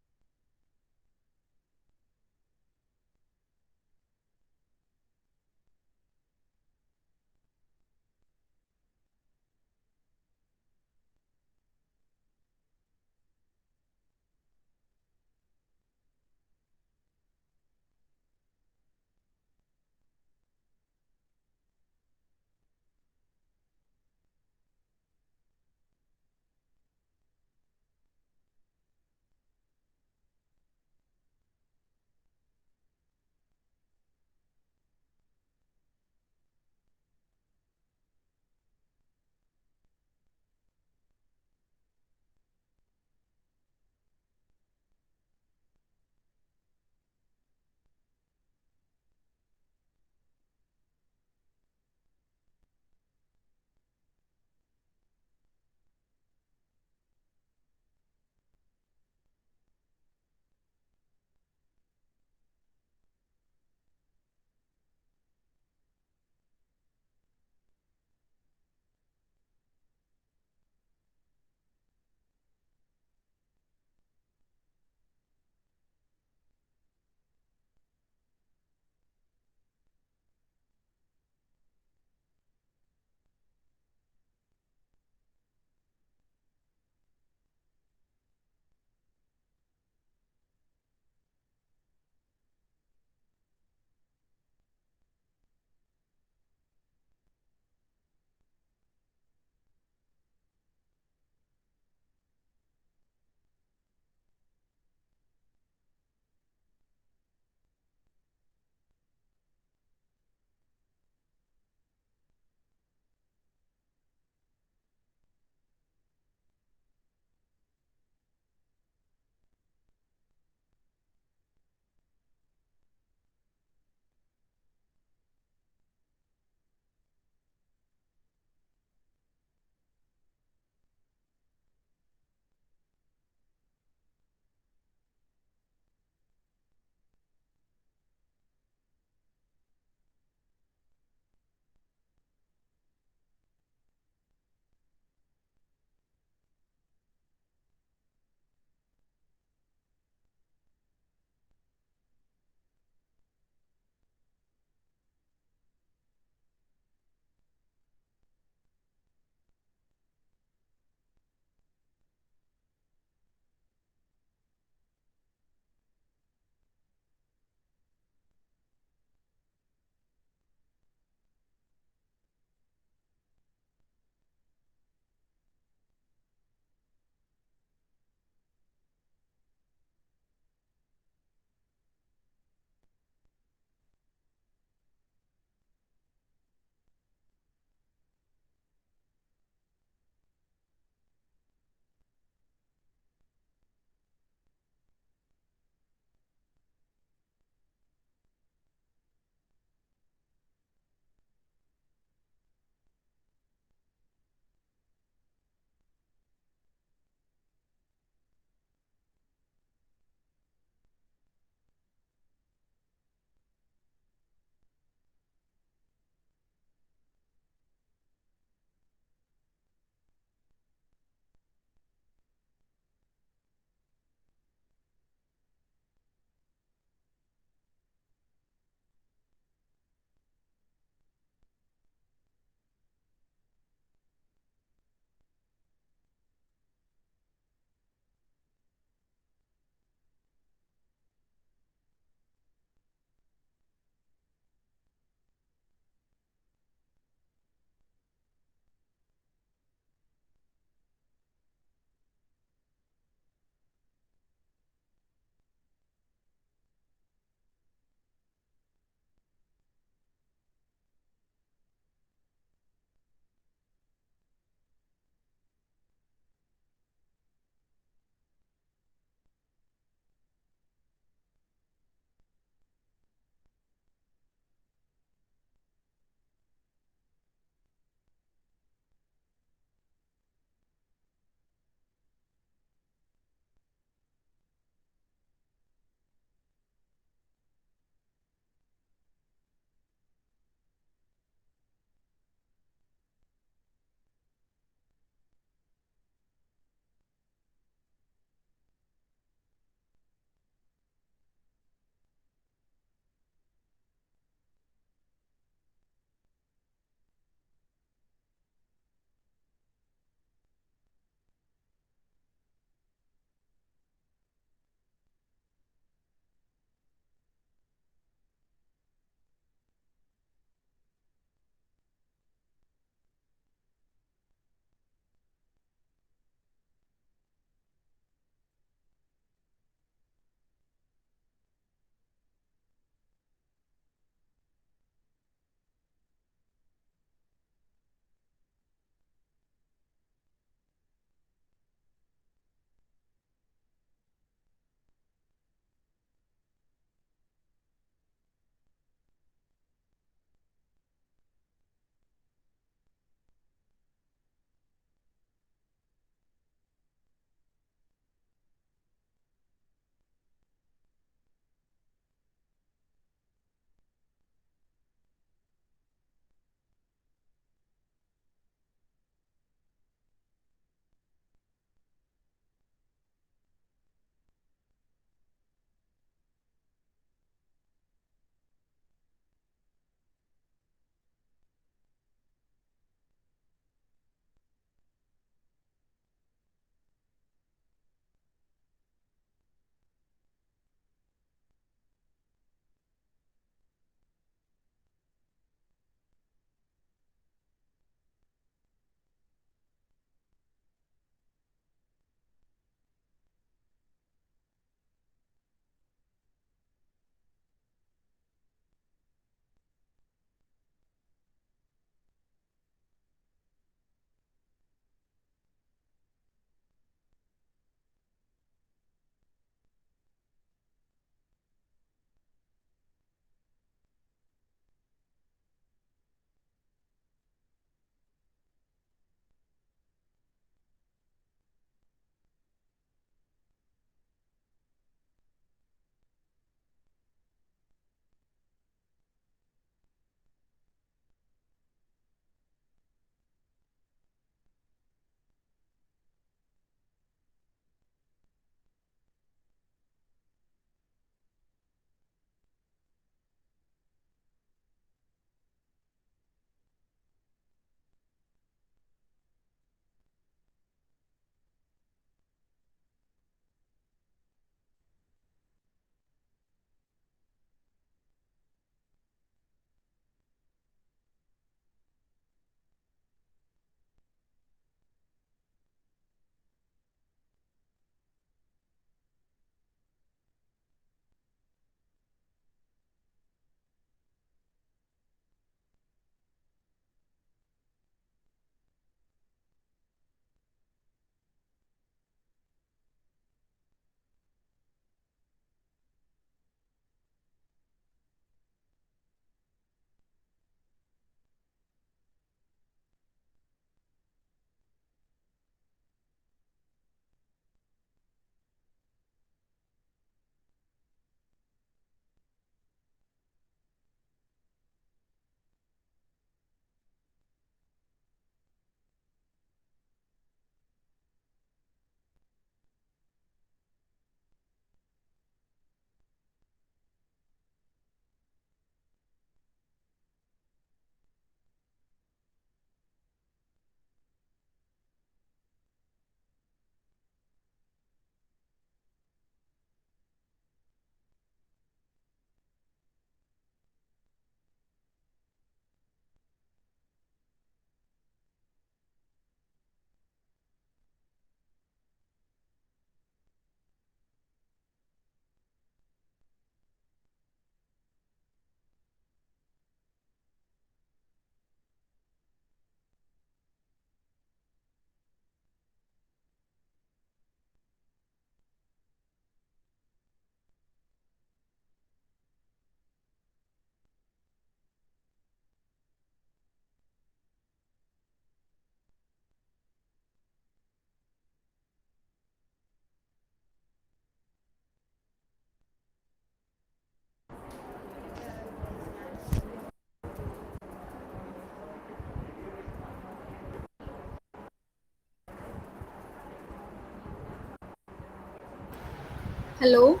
Hello.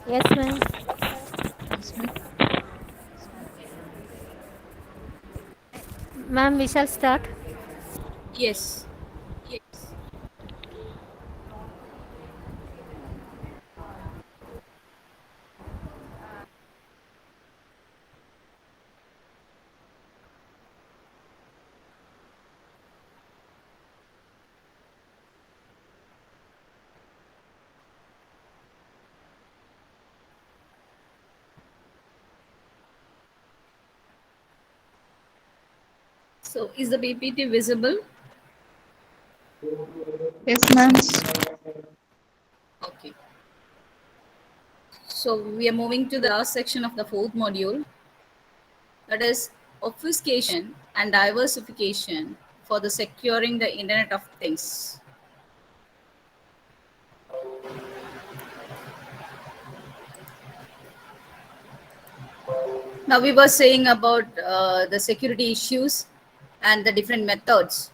Yes, ma'am. Yes, ma'am. Ma'am, we shall start. Yes. So is the PPT visible? Yes, ma'am. Okay. So we are moving to the last section of the fourth module, that is obfuscation and diversification for the securing the Internet of Things. Now we were saying about the security issues and the different methods,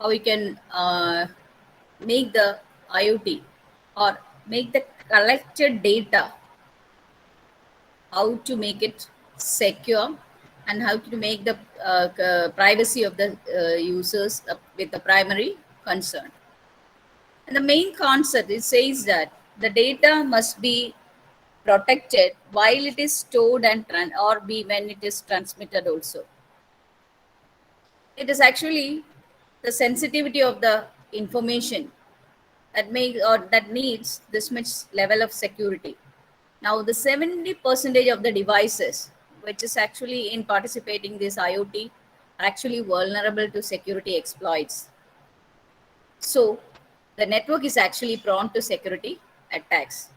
how we can make the IoT or make the collected data, how to make it secure, and how to make the privacy of the users with the primary concern. And the main concept, it says that the data must be protected while it is stored and or be when it is transmitted also. It is actually the sensitivity of the information that make or that needs this much level of security. Now the 70% of the devices which is actually in participating this IoT are actually vulnerable to security exploits. So the network is actually prone to security attacks.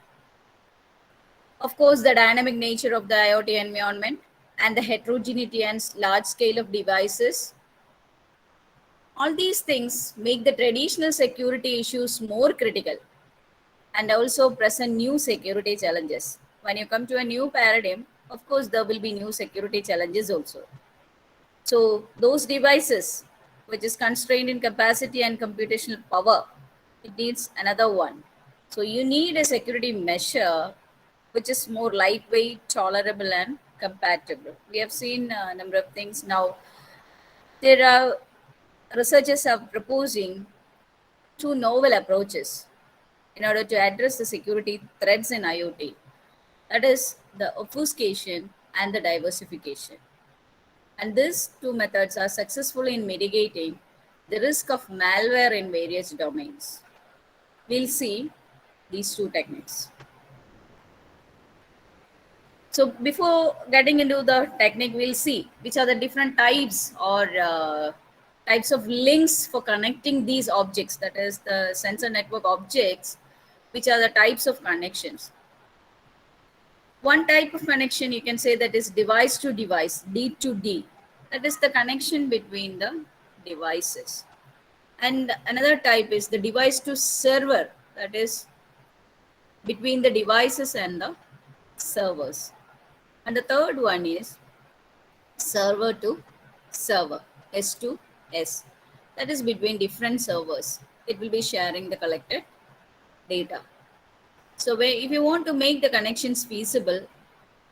Of course, the dynamic nature of the IoT environment and the heterogeneity and large scale of devices, all these things make the traditional security issues more critical and also present new security challenges. When you come to a new paradigm, of course, there will be new security challenges also. So, those devices which is constrained in capacity and computational power, it needs another one. So, you need a security measure which is more lightweight, tolerable, and compatible. We have seen a number of things now. There are researchers are proposing two novel approaches in order to address the security threats in IoT. That is the obfuscation and the diversification. And these two methods are successful in mitigating the risk of malware in various domains. We'll see these two techniques. So before getting into the technique, we'll see which are the different types or types of links for connecting these objects, that is the sensor network objects, which are the types of connections. One type of connection you can say that is device to device, D to D. That is the connection between the devices. And another type is the device to server, that is between the devices and the servers. And the third one is server to server, S to S. That is between different servers. It will be sharing the collected data. So if you want to make the connections feasible,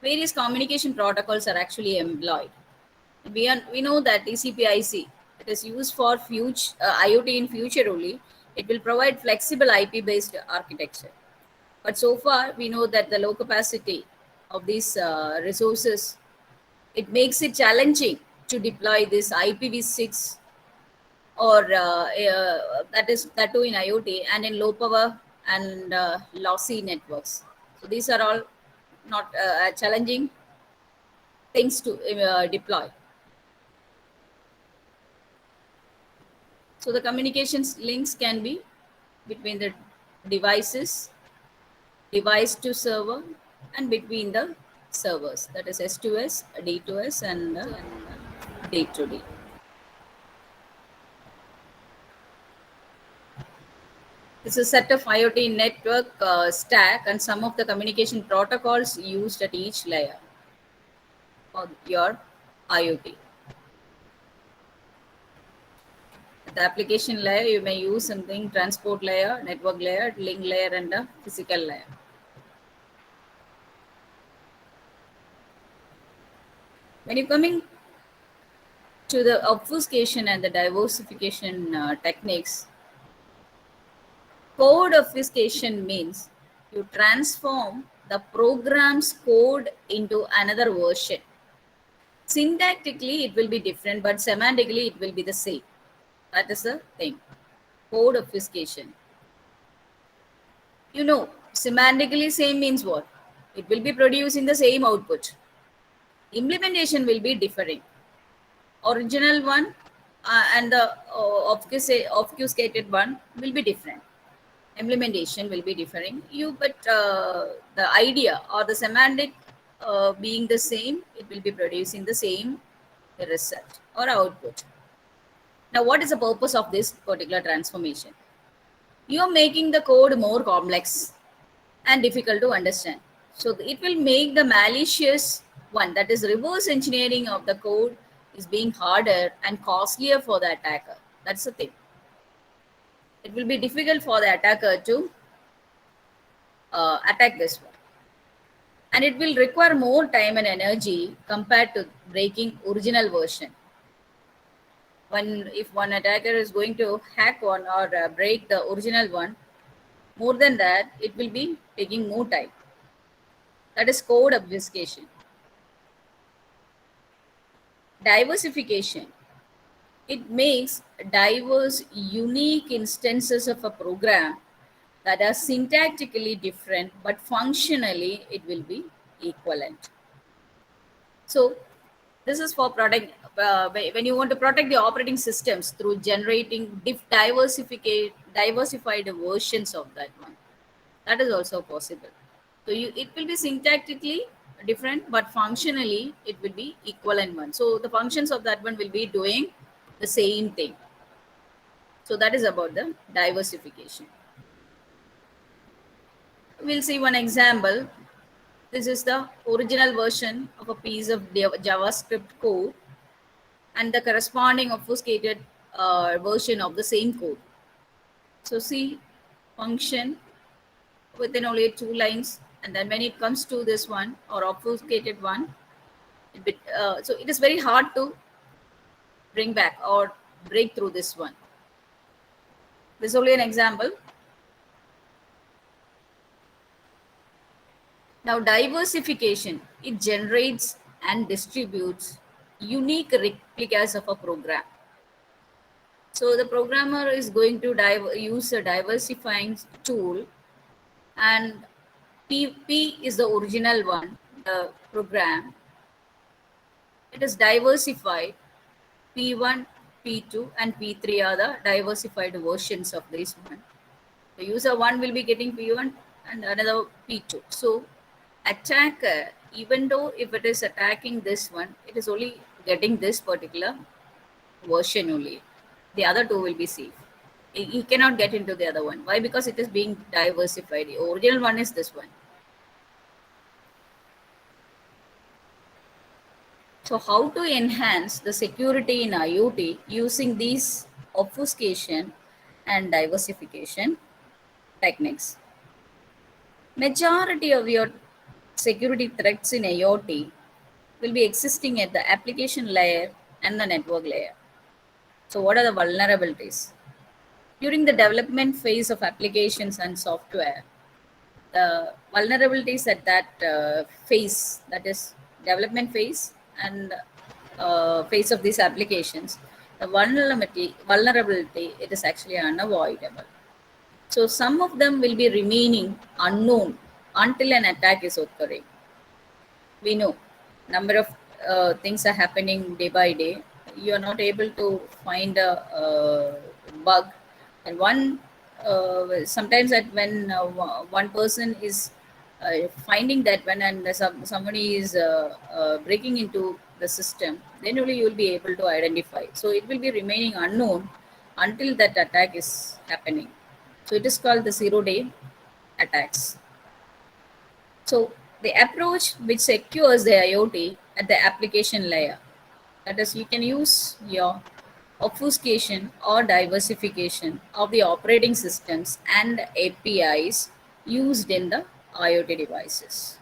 various communication protocols are actually employed. We know that TCP/IP, it is used for future IoT in future only. It will provide flexible IP-based architecture. But so far, we know that the low capacity of these resources, it makes it challenging to deploy this IPv6 or that too in IoT and in low power and lossy networks. So these are all not challenging things to deploy. So the communications links can be between the devices, device to server, and between the servers. That is S to S, D to S, and D to D. It's a set of IoT network stack and some of the communication protocols used at each layer of your IoT. The application layer, you may use something transport layer, network layer, link layer, and a physical layer. When you're coming to the obfuscation and the diversification techniques, code obfuscation means you transform the program's code into another version. Syntactically, it will be different, but semantically, it will be the same. That is the thing. Code obfuscation. You know, semantically same means what? It will be producing the same output. Implementation will be differing. Original one and the obfuscated one will be different. Implementation will be differing. But the idea or the semantic being the same, it will be producing the same result or output. Now, what is the purpose of this particular transformation? You are making the code more complex and difficult to understand. So it will make the malicious one, that is reverse engineering of the code, is being harder and costlier for the attacker. That's the thing. It will be difficult for the attacker to attack this one. And it will require more time and energy compared to breaking original version. If one attacker is going to hack one or break the original one, more than that, it will be taking more time. That is code obfuscation. Diversification. It makes diverse, unique instances of a program that are syntactically different, but functionally it will be equivalent. So this is for protect when you want to protect the operating systems through generating diversified versions of that one. That is also possible. So it will be syntactically different, but functionally it will be equivalent one. So the functions of that one will be doing the same thing. So that is about the diversification. We'll see one example. This is the original version of a piece of JavaScript code and the corresponding obfuscated version of the same code. So see, function within only 2 lines, and then when it comes to this one or obfuscated one, so it is very hard to bring back or break through this one. This is only an example. Now, diversification, it generates and distributes unique replicas of a program. So the programmer is going to use a diversifying tool, and P is the original one, the program. It is diversified. P1, P2, and P3 are the diversified versions of this one. The user 1 will be getting P1 and another P2. So attacker, even though if it is attacking this one, it is only getting this particular version only. The other two will be safe. He cannot get into the other one. Why? Because it is being diversified. The original one is this one. So how to enhance the security in IoT using these obfuscation and diversification techniques? Majority of your security threats in IoT will be existing at the application layer and the network layer. So what are the vulnerabilities? During the development phase of applications and software, the vulnerabilities at that phase, that is development phase and phase of these applications, the vulnerability, it is actually unavoidable. So some of them will be remaining unknown until an attack is occurring. We know number of things are happening day by day. You are not able to find a bug, and sometimes that when one person is finding that when and somebody is breaking into the system, then only you will be able to identify. So it will be remaining unknown until that attack is happening. So it is called the 0-day attacks. So the approach which secures the IoT at the application layer, that is, you can use your obfuscation or diversification of the operating systems and APIs used in the IoT devices.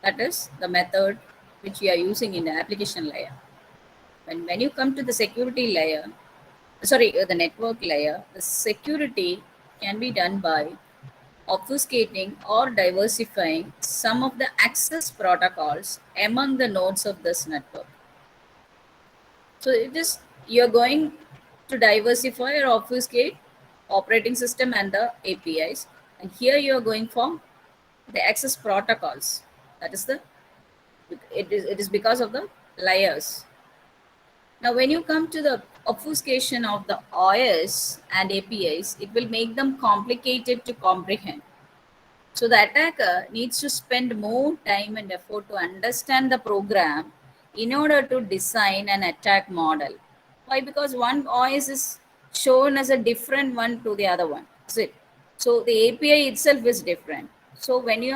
That is the method which we are using in the application layer. When you come to the security layer, the network layer, the security can be done by obfuscating or diversifying some of the access protocols among the nodes of this network. So it is you're going to diversify or obfuscate operating system and the APIs, and here you're going for the access protocols. That is the it is because of the layers. Now, when you come to the obfuscation of the OS and APIs, it will make them complicated to comprehend. So the attacker needs to spend more time and effort to understand the program in order to design an attack model. Why? Because one OS is shown as a different one to the other one. That's it. So the API itself is different. So when the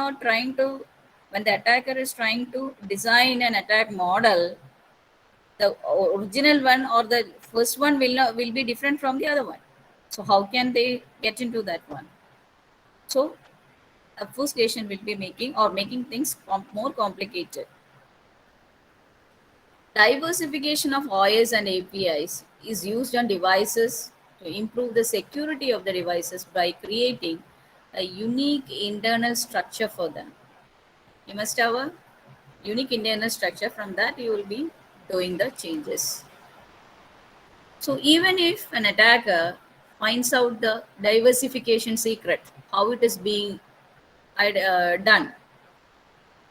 attacker is trying to design an attack model, the original one or the first one will be different from the other one. So how can they get into that one? So obfuscation will be making things more complicated. Diversification of OS and APIs is used on devices to improve the security of the devices by creating a unique internal structure for them. You must have a unique internal structure. From that, you will be doing the changes. So even if an attacker finds out the diversification secret, how it is being done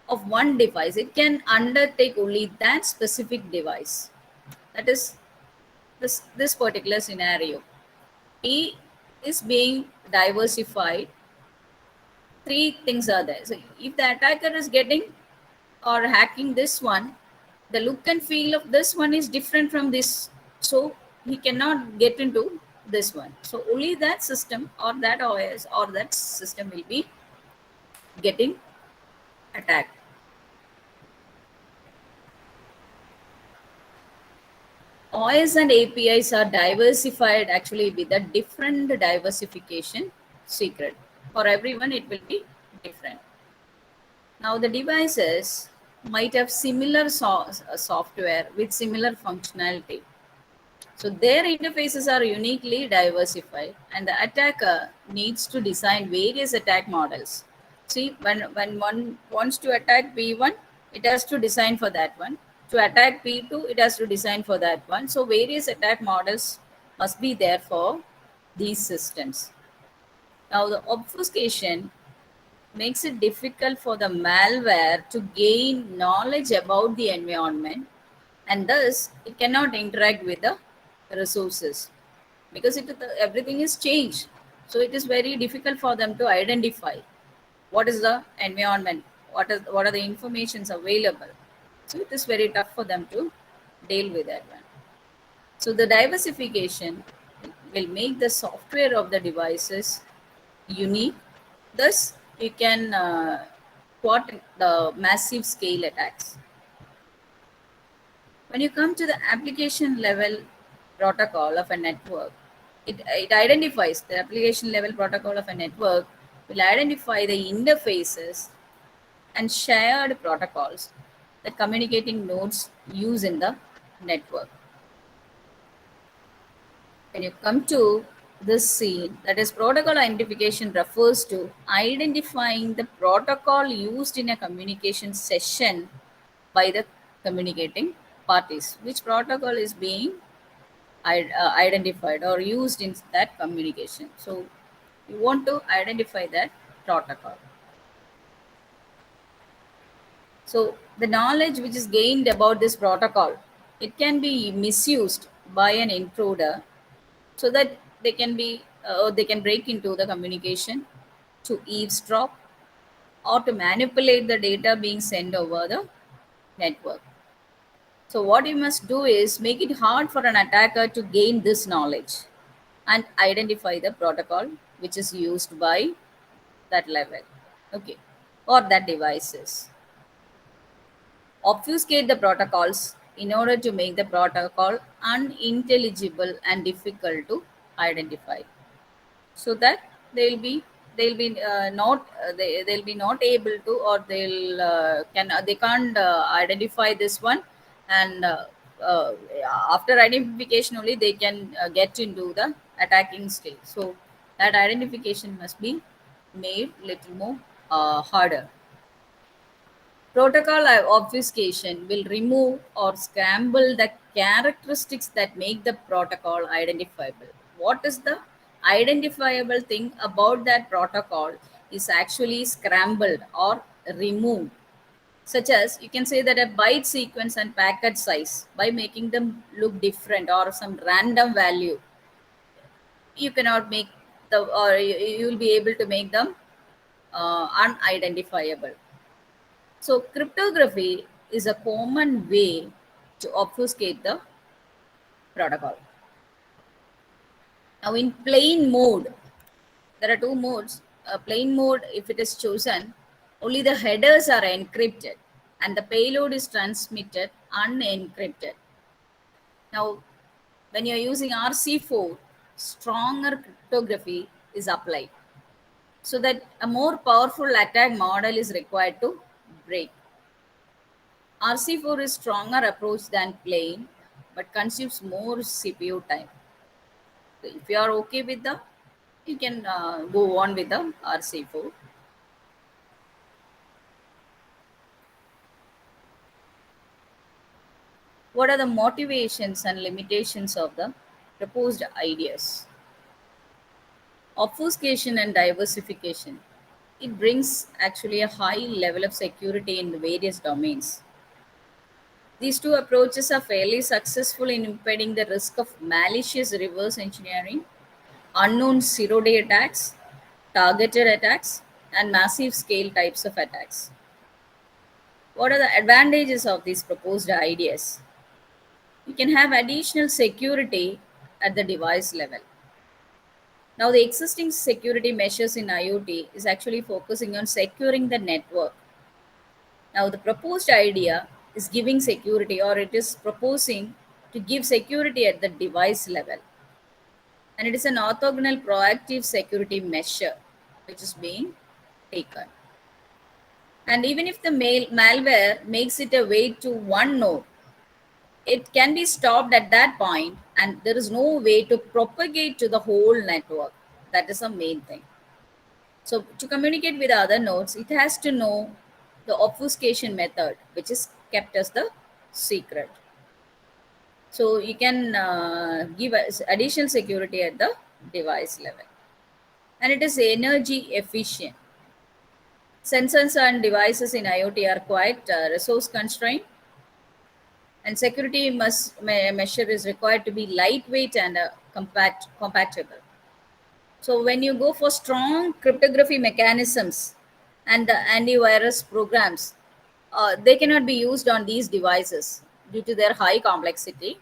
of one device, it can undertake only that specific device. That is this particular scenario. He is being diversified. Three things are there. So if the attacker is getting or hacking this one, the look and feel of this one is different from this. So he cannot get into this one. So only that system or that OS or that system will be getting attacked. OS and APIs are diversified actually with a different diversification secret. For everyone, it will be different. Now, the devices might have similar software with similar functionality. So their interfaces are uniquely diversified, and the attacker needs to design various attack models. See, when one wants to attack P1, it has to design for that one. To attack P2, it has to design for that one. So various attack models must be there for these systems. Now, the obfuscation makes it difficult for the malware to gain knowledge about the environment, and thus it cannot interact with the resources because everything is changed. So it is very difficult for them to identify what is the environment, what are the informations available. So it is very tough for them to deal with that one. So the diversification will make the software of the devices unique. Thus, you can thwart the massive scale attacks. When you come to the application level protocol of a network, it identifies the application level protocol of a network will identify the interfaces and shared protocols that communicating nodes use in the network. When you come to this scene, that is protocol identification refers to identifying the protocol used in a communication session by the communicating parties. Which protocol is being identified or used in that communication. So you want to identify that protocol. So the knowledge which is gained about this protocol, it can be misused by an intruder so that they can break into the communication to eavesdrop or to manipulate the data being sent over the network. So what you must do is make it hard for an attacker to gain this knowledge and identify the protocol which is used by that level, or that devices. Obfuscate the protocols in order to make the protocol unintelligible and difficult to identify, so that they'll be not they'll be not able to, or they can't identify this one, and uh, after identification only they can get into the attacking stage. So that identification must be made little more harder. Protocol obfuscation will remove or scramble the characteristics that make the protocol identifiable. What is the identifiable thing about that protocol is actually scrambled or removed, such as you can say that a byte sequence and packet size, by making them look different or some random value, you cannot make the, or you will be able to make them unidentifiable. So cryptography is a common way to obfuscate the protocol. Now in plain mode, there are two modes. Plain mode, if it is chosen, only the headers are encrypted and the payload is transmitted unencrypted. Now, when you're using RC4, stronger cryptography is applied, so that a more powerful attack model is required to break. RC4 is stronger approach than plain, but consumes more CPU time. So if you are okay with the, you can go on with the RC4. What are the motivations and limitations of the proposed ideas? Obfuscation and diversification. It brings actually a high level of security in the various domains. These two approaches are fairly successful in impeding the risk of malicious reverse engineering, unknown zero-day attacks, targeted attacks, and massive scale types of attacks. What are the advantages of these proposed ideas? You can have additional security at the device level. Now, the existing security measures in IoT is actually focusing on securing the network. Now, the proposed idea is giving security, or it is proposing to give security at the device level. And it is an orthogonal proactive security measure which is being taken. And even if the malware makes it a way to one node, it can be stopped at that point, and there is no way to propagate to the whole network. That is the main thing. So to communicate with other nodes, it has to know the obfuscation method, which is kept as the secret. So you can give us additional security at the device level. And it is energy efficient. Sensors and devices in IoT are quite resource constrained, and security measure is required to be lightweight and compatible. So when you go for strong cryptography mechanisms and the antivirus programs, they cannot be used on these devices due to their high complexity,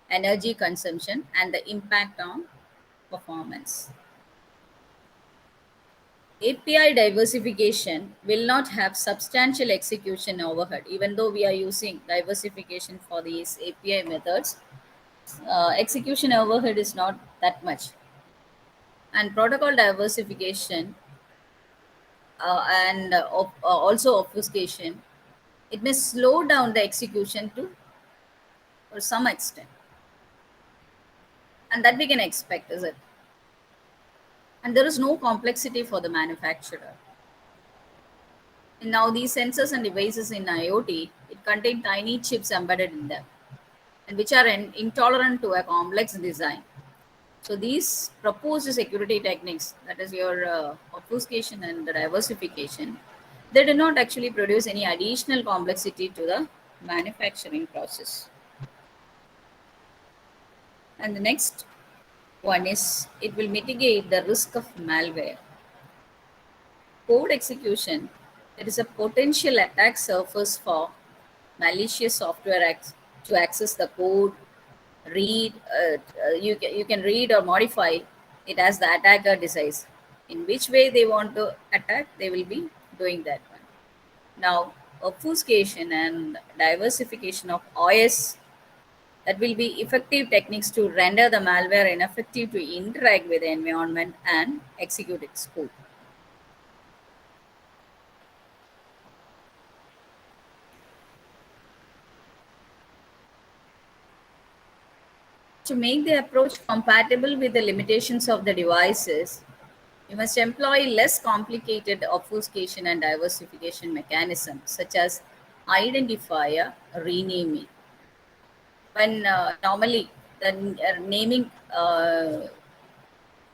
energy consumption, and the impact on performance. API diversification will not have substantial execution overhead. Even though we are using diversification for these API methods, execution overhead is not that much. And protocol diversification and also obfuscation, it may slow down the execution to for some extent. And that we can expect, is it? And there is no complexity for the manufacturer. And now these sensors and devices in IoT, it contain tiny chips embedded in them, and which are intolerant to a complex design. So these proposed security techniques, that is your obfuscation and the diversification, they do not actually produce any additional complexity to the manufacturing process. And the next one is it will mitigate the risk of malware. Code execution, there is a potential attack surface for malicious software to access the code, read, you can read or modify it as the attacker decides. In which way they want to attack, they will be doing that one. Now, obfuscation and diversification of OS, that will be effective techniques to render the malware ineffective to interact with the environment and execute its code. To make the approach compatible with the limitations of the devices, you must employ less complicated obfuscation and diversification mechanisms such as identifier renaming. When normally the naming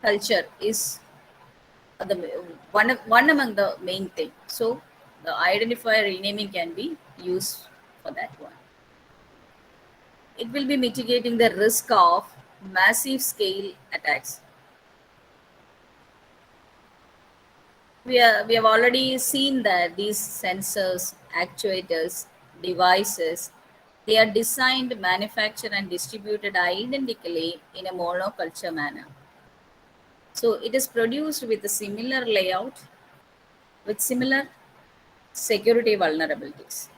culture is the one among the main thing. So the identifier renaming can be used for that one. It will be mitigating the risk of massive scale attacks. We have already seen that these sensors, actuators, devices, they are designed, manufactured, and distributed identically in a monoculture manner. So it is produced with a similar layout, with similar security vulnerabilities.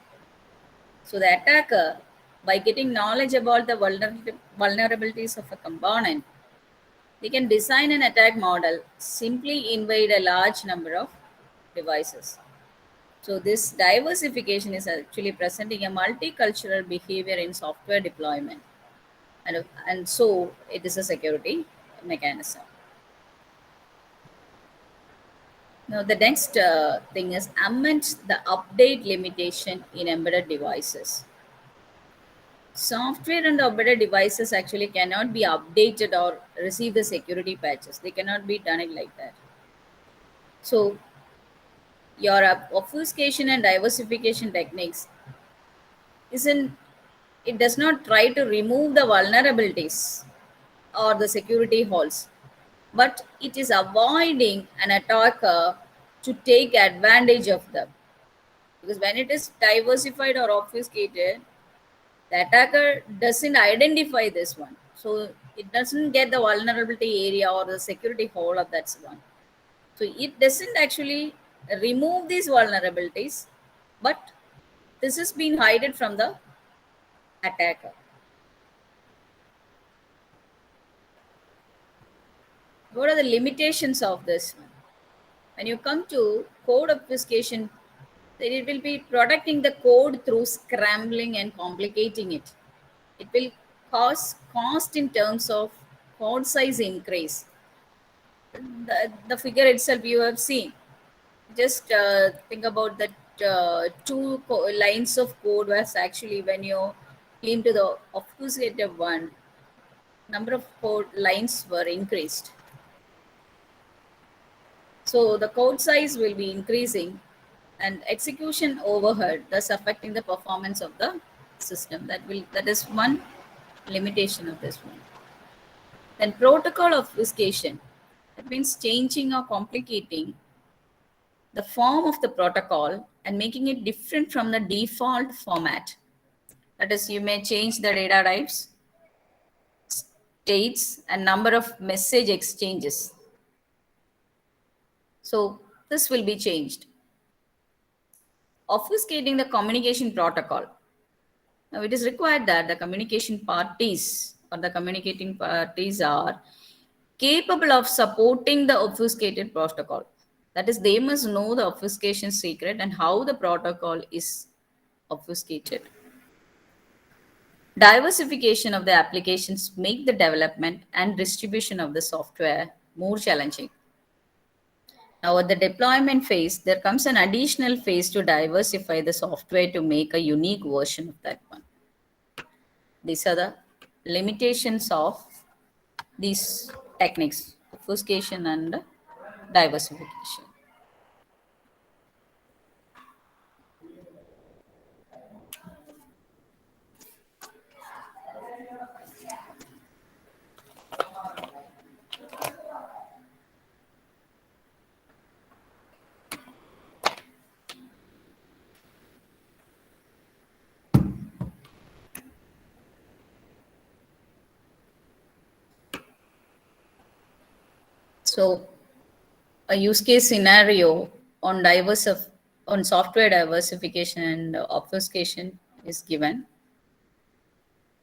So the attacker, by getting knowledge about the vulnerabilities of a component, they can design an attack model, simply invade a large number of devices. So this diversification is actually presenting a multicultural behavior in software deployment. And so it is a security mechanism. Now the next thing is amend the update limitation in embedded devices. Software and embedded devices actually cannot be updated or receive the security patches. They cannot be done it like that. So your obfuscation and diversification techniques isn't, it does not try to remove the vulnerabilities or the security holes, but it is avoiding an attacker to take advantage of them. Because when it is diversified or obfuscated, the attacker doesn't identify this one. So it doesn't get the vulnerability area or the security hole of that one. So it doesn't actually remove these vulnerabilities, but this has been hidden from the attacker. What are the limitations of this one? When you come to code obfuscation, then it will be protecting the code through scrambling and complicating it. It will cause cost in terms of code size increase. The figure itself you have seen. Just think about that two lines of code was actually when you came to the obfuscated one, number of code lines were increased. So the code size will be increasing and execution overhead, thus affecting the performance of the system. That is one limitation of this one. Then protocol obfuscation. That means changing or complicating the form of the protocol and making it different from the default format. That is, you may change the data types, states, and number of message exchanges. So this will be changed. Obfuscating the communication protocol. Now it is required that the communication parties or the communicating parties are capable of supporting the obfuscated protocol. That is, they must know the obfuscation secret and how the protocol is obfuscated. Diversification of the applications make the development and distribution of the software more challenging. Now, at the deployment phase, there comes an additional phase to diversify the software to make a unique version of that one. These are the limitations of these techniques, obfuscation and diversification. So, a use case scenario on on software diversification and obfuscation is given.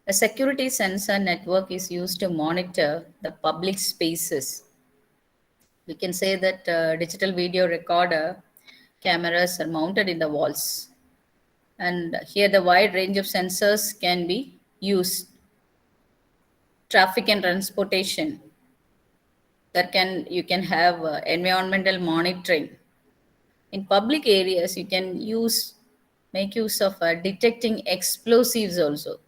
A security sensor network is used to monitor the public spaces. We can say that digital video recorder cameras are mounted in the walls. And here the wide range of sensors can be used. Traffic and transportation. You can have environmental monitoring. In public areas, you can make use of detecting explosives also.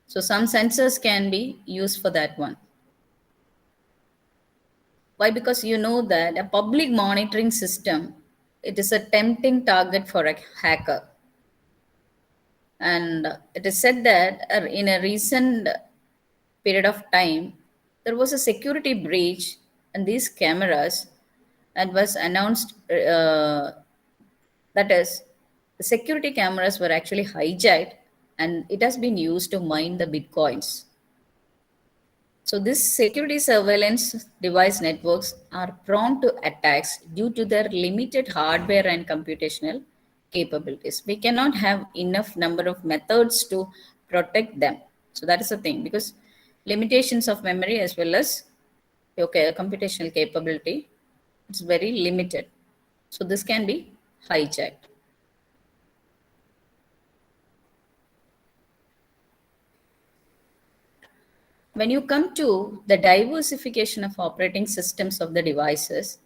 So some sensors can be used for that one. Why? Because you know that a public monitoring system, it is a tempting target for a hacker. And it is said that in a recent period of time, there was a security breach in these cameras and was announced that is, the security cameras were actually hijacked and it has been used to mine the bitcoins. So, this security surveillance device networks are prone to attacks due to their limited hardware and computational capabilities. We cannot have enough number of methods to protect them. So, that is the thing because limitations of memory as well as computational capability, it's very limited. So, this can be hijacked. When you come to the diversification of operating systems of the devices,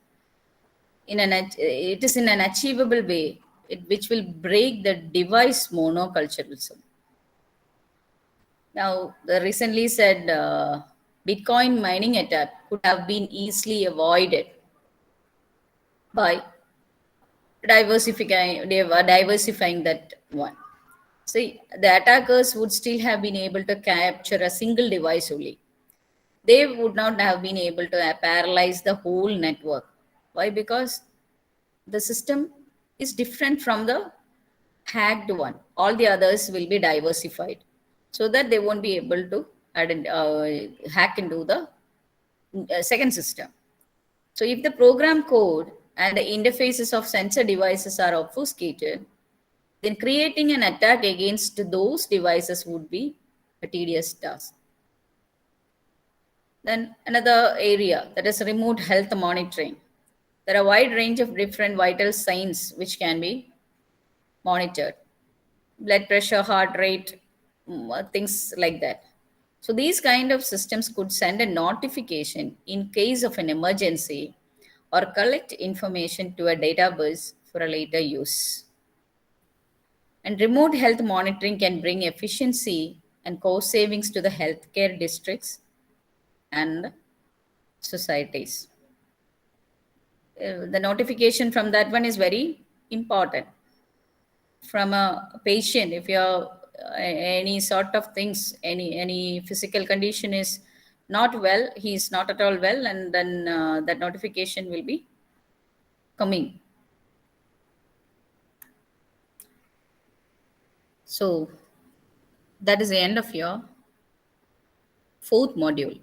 it is in an achievable way, which will break the device monoculturalism. Now, the recently said Bitcoin mining attack could have been easily avoided by diversifying that one. See, the attackers would still have been able to capture a single device only. They would not have been able to paralyze the whole network. Why? Because the system is different from the hacked one. All the others will be diversified so that they won't be able to hack into the second system. So if the program code and the interfaces of sensor devices are obfuscated, then creating an attack against those devices would be a tedious task. Then another area, that is remote health monitoring. There are a wide range of different vital signs which can be monitored. Blood pressure, heart rate, things like that. So these kind of systems could send a notification in case of an emergency or collect information to a database for a later use. And remote health monitoring can bring efficiency and cost savings to the healthcare districts and societies. The notification from that one is very important. From a patient, if you're any sort of things, any physical condition is not well, he's not at all well, and then that notification will be coming. So that is the end of your fourth module.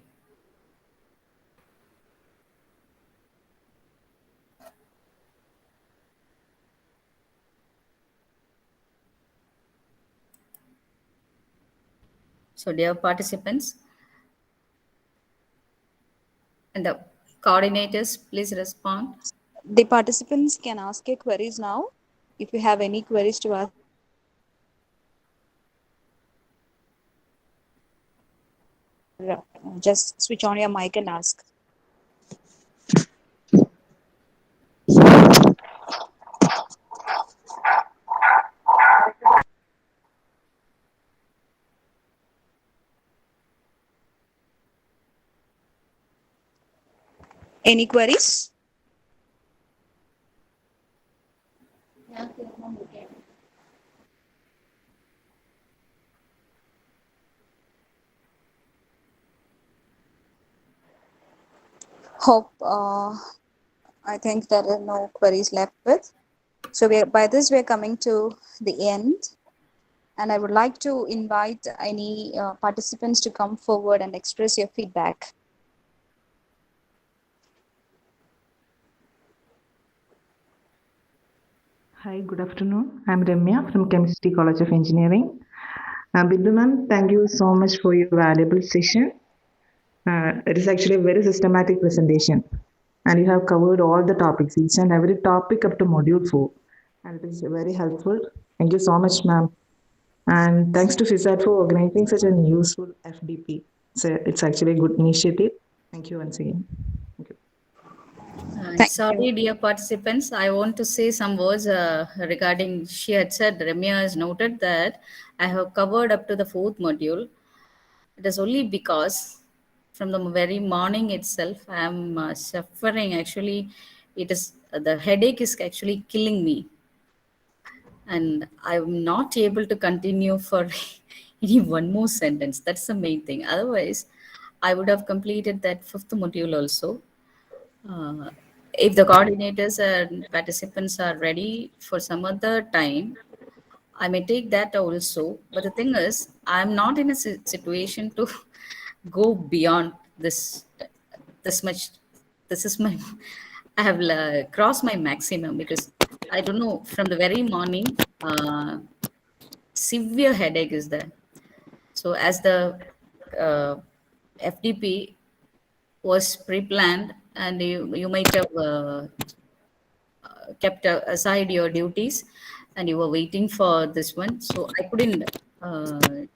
So dear participants and the coordinators, please respond. The participants can ask your queries now. If you have any queries to ask, just switch on your mic and ask. Any queries? Hope, I think there are no queries left with. So by this, we're coming to the end. And I would like to invite any participants to come forward and express your feedback. Hi, good afternoon. I'm Ramya from Chemistry College of Engineering. Bindu ma'am, thank you so much for your valuable session. It is actually a very systematic presentation, and you have covered all the topics, each and every topic up to module 4, and it is very helpful. Thank you so much, ma'am. And thanks to FISAT for organizing such an useful FDP. So it's actually a good initiative. Thank you once again. Thank you. Thank Sorry, you. dear participants. I want to say some words regarding. She had said, Ramya has noted that I have covered up to the fourth module. It is only because from the very morning itself, I am suffering. Actually, it is the headache is actually killing me, and I'm not able to continue for any one more sentence. That's the main thing. Otherwise, I would have completed that fifth module also. Uh, if the coordinators and participants are ready for some other time, I may take that also. But the thing is, I'm not in a situation to go beyond this much. This is my, I have crossed my maximum because I don't know from the very morning, severe headache is there. So as the uh, FDP was pre-planned, and you might have kept aside your duties and you were waiting for this one, so I couldn't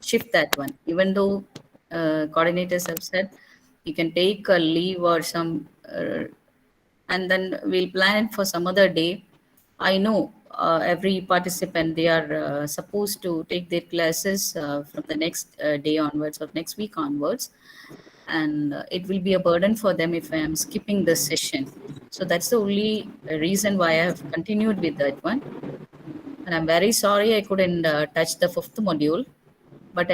shift that one, even though coordinators have said you can take a leave or some and then we'll plan it for some other day. I know every participant, they are supposed to take their classes from the next day onwards or next week onwards, and it will be a burden for them if I am skipping this session. So that's the only reason why I have continued with that one. And I'm very sorry I couldn't touch the fifth module. But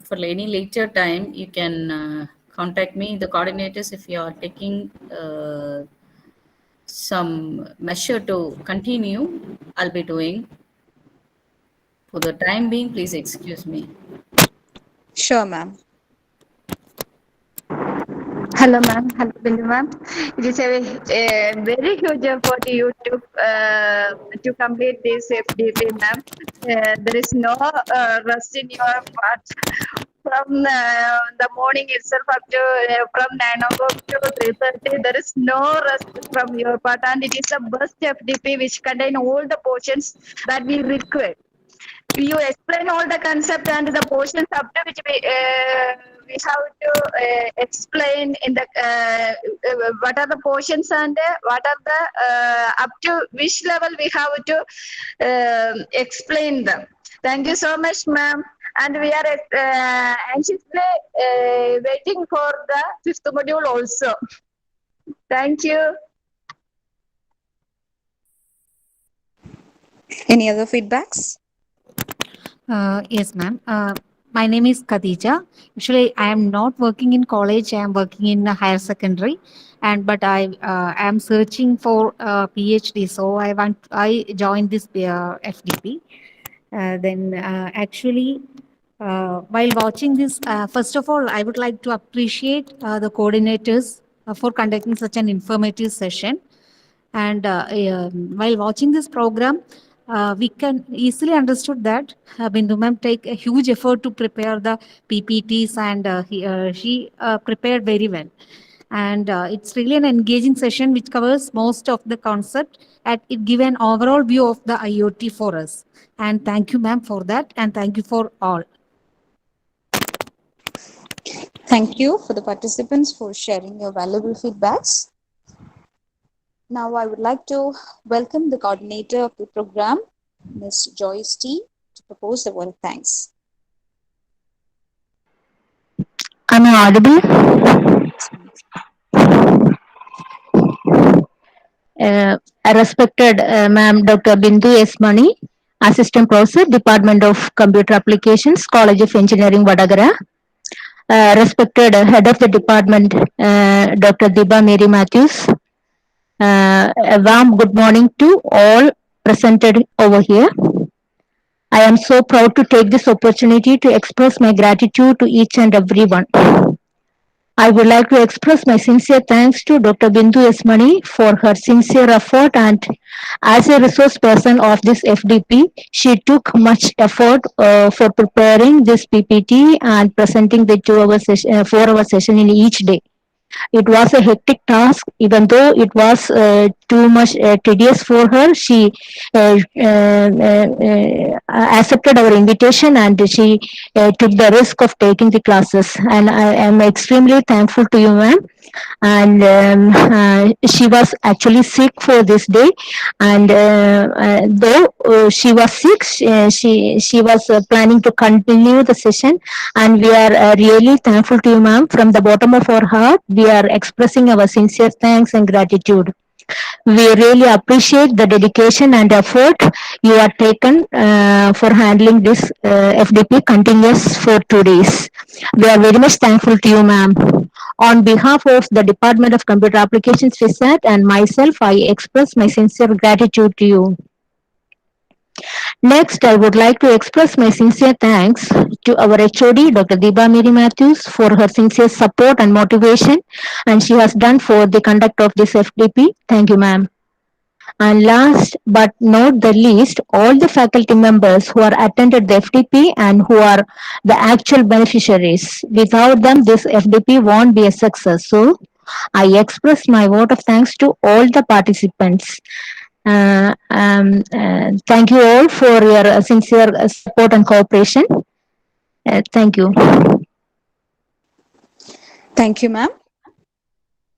for any later time, you can contact me, the coordinators, if you are taking some measure to continue. I'll be doing. For the time being, please excuse me. Sure, ma'am. Hello, ma'am. Hello, Bindu, ma'am. It is a very huge effort you took to complete this FDP, ma'am. There is no rest in your part. From the morning itself up to from 9 o'clock to 3:30, there is no rest from your part, and it is the best FDP which contain all the portions that we require. You explain all the concept and the portions up to which we have to explain in the what are the portions and what are the up to which level we have to explain them. Thank you so much, ma'am. And we are anxiously waiting for the fifth module also. Thank you. Any other feedbacks? Yes, ma'am. My name is Khadija. Actually, I am not working in college. I am working in a higher secondary, and but I am searching for PhD. So I joined this FDP. Then actually, while watching this, first of all, I would like to appreciate the coordinators for conducting such an informative session. And while watching this program, we can easily understood that Bindu ma'am take a huge effort to prepare the PPTs, and she prepared very well. And it's really an engaging session which covers most of the concept, and it give an overall view of the IoT for us. And thank you, ma'am, for that, and thank you for all. Thank you for the participants for sharing your valuable feedbacks. Now I would like to welcome the coordinator of the program, Ms. Joyce T, to propose the word of thanks. Am I audible? A respected Ma'am Dr. Bindu S. Mani, Assistant Professor, Department of Computer Applications, College of Engineering, Vadagara. Respected Head of the Department, Dr. Diba Mary Matthews. A warm good morning to all presented over here. I am so proud to take this opportunity to express my gratitude to each and every one. I would like to express my sincere thanks to Dr. Bindu Esmani for her sincere effort, and as a resource person of this FDP, she took much effort for preparing this PPT and presenting the 2 hour session, 4 hour session in each day. It was a hectic task, even though it was too much tedious for her. She accepted our invitation, and she took the risk of taking the classes. And I am extremely thankful to you, ma'am. And she was actually sick for this day, and though she was sick, she was planning to continue the session, and we are really thankful to you, ma'am. From the bottom of our heart, we are expressing our sincere thanks and gratitude. We really appreciate the dedication and effort you are taken for handling this FDP continuous for 2 days. We are very much thankful to you, ma'am. On behalf of the Department of Computer Applications, FISAT, and myself, I express my sincere gratitude to you. Next, I would like to express my sincere thanks to our HOD, Dr. Deepa Mary Matthews, for her sincere support and motivation, and she has done for the conduct of this FDP. Thank you, ma'am. And last but not the least, all the faculty members who are attended the FDP and who are the actual beneficiaries. Without them, this FDP won't be a success. So, I express my vote of thanks to all the participants. Thank you all for your sincere support and cooperation. Thank you. Thank you, ma'am.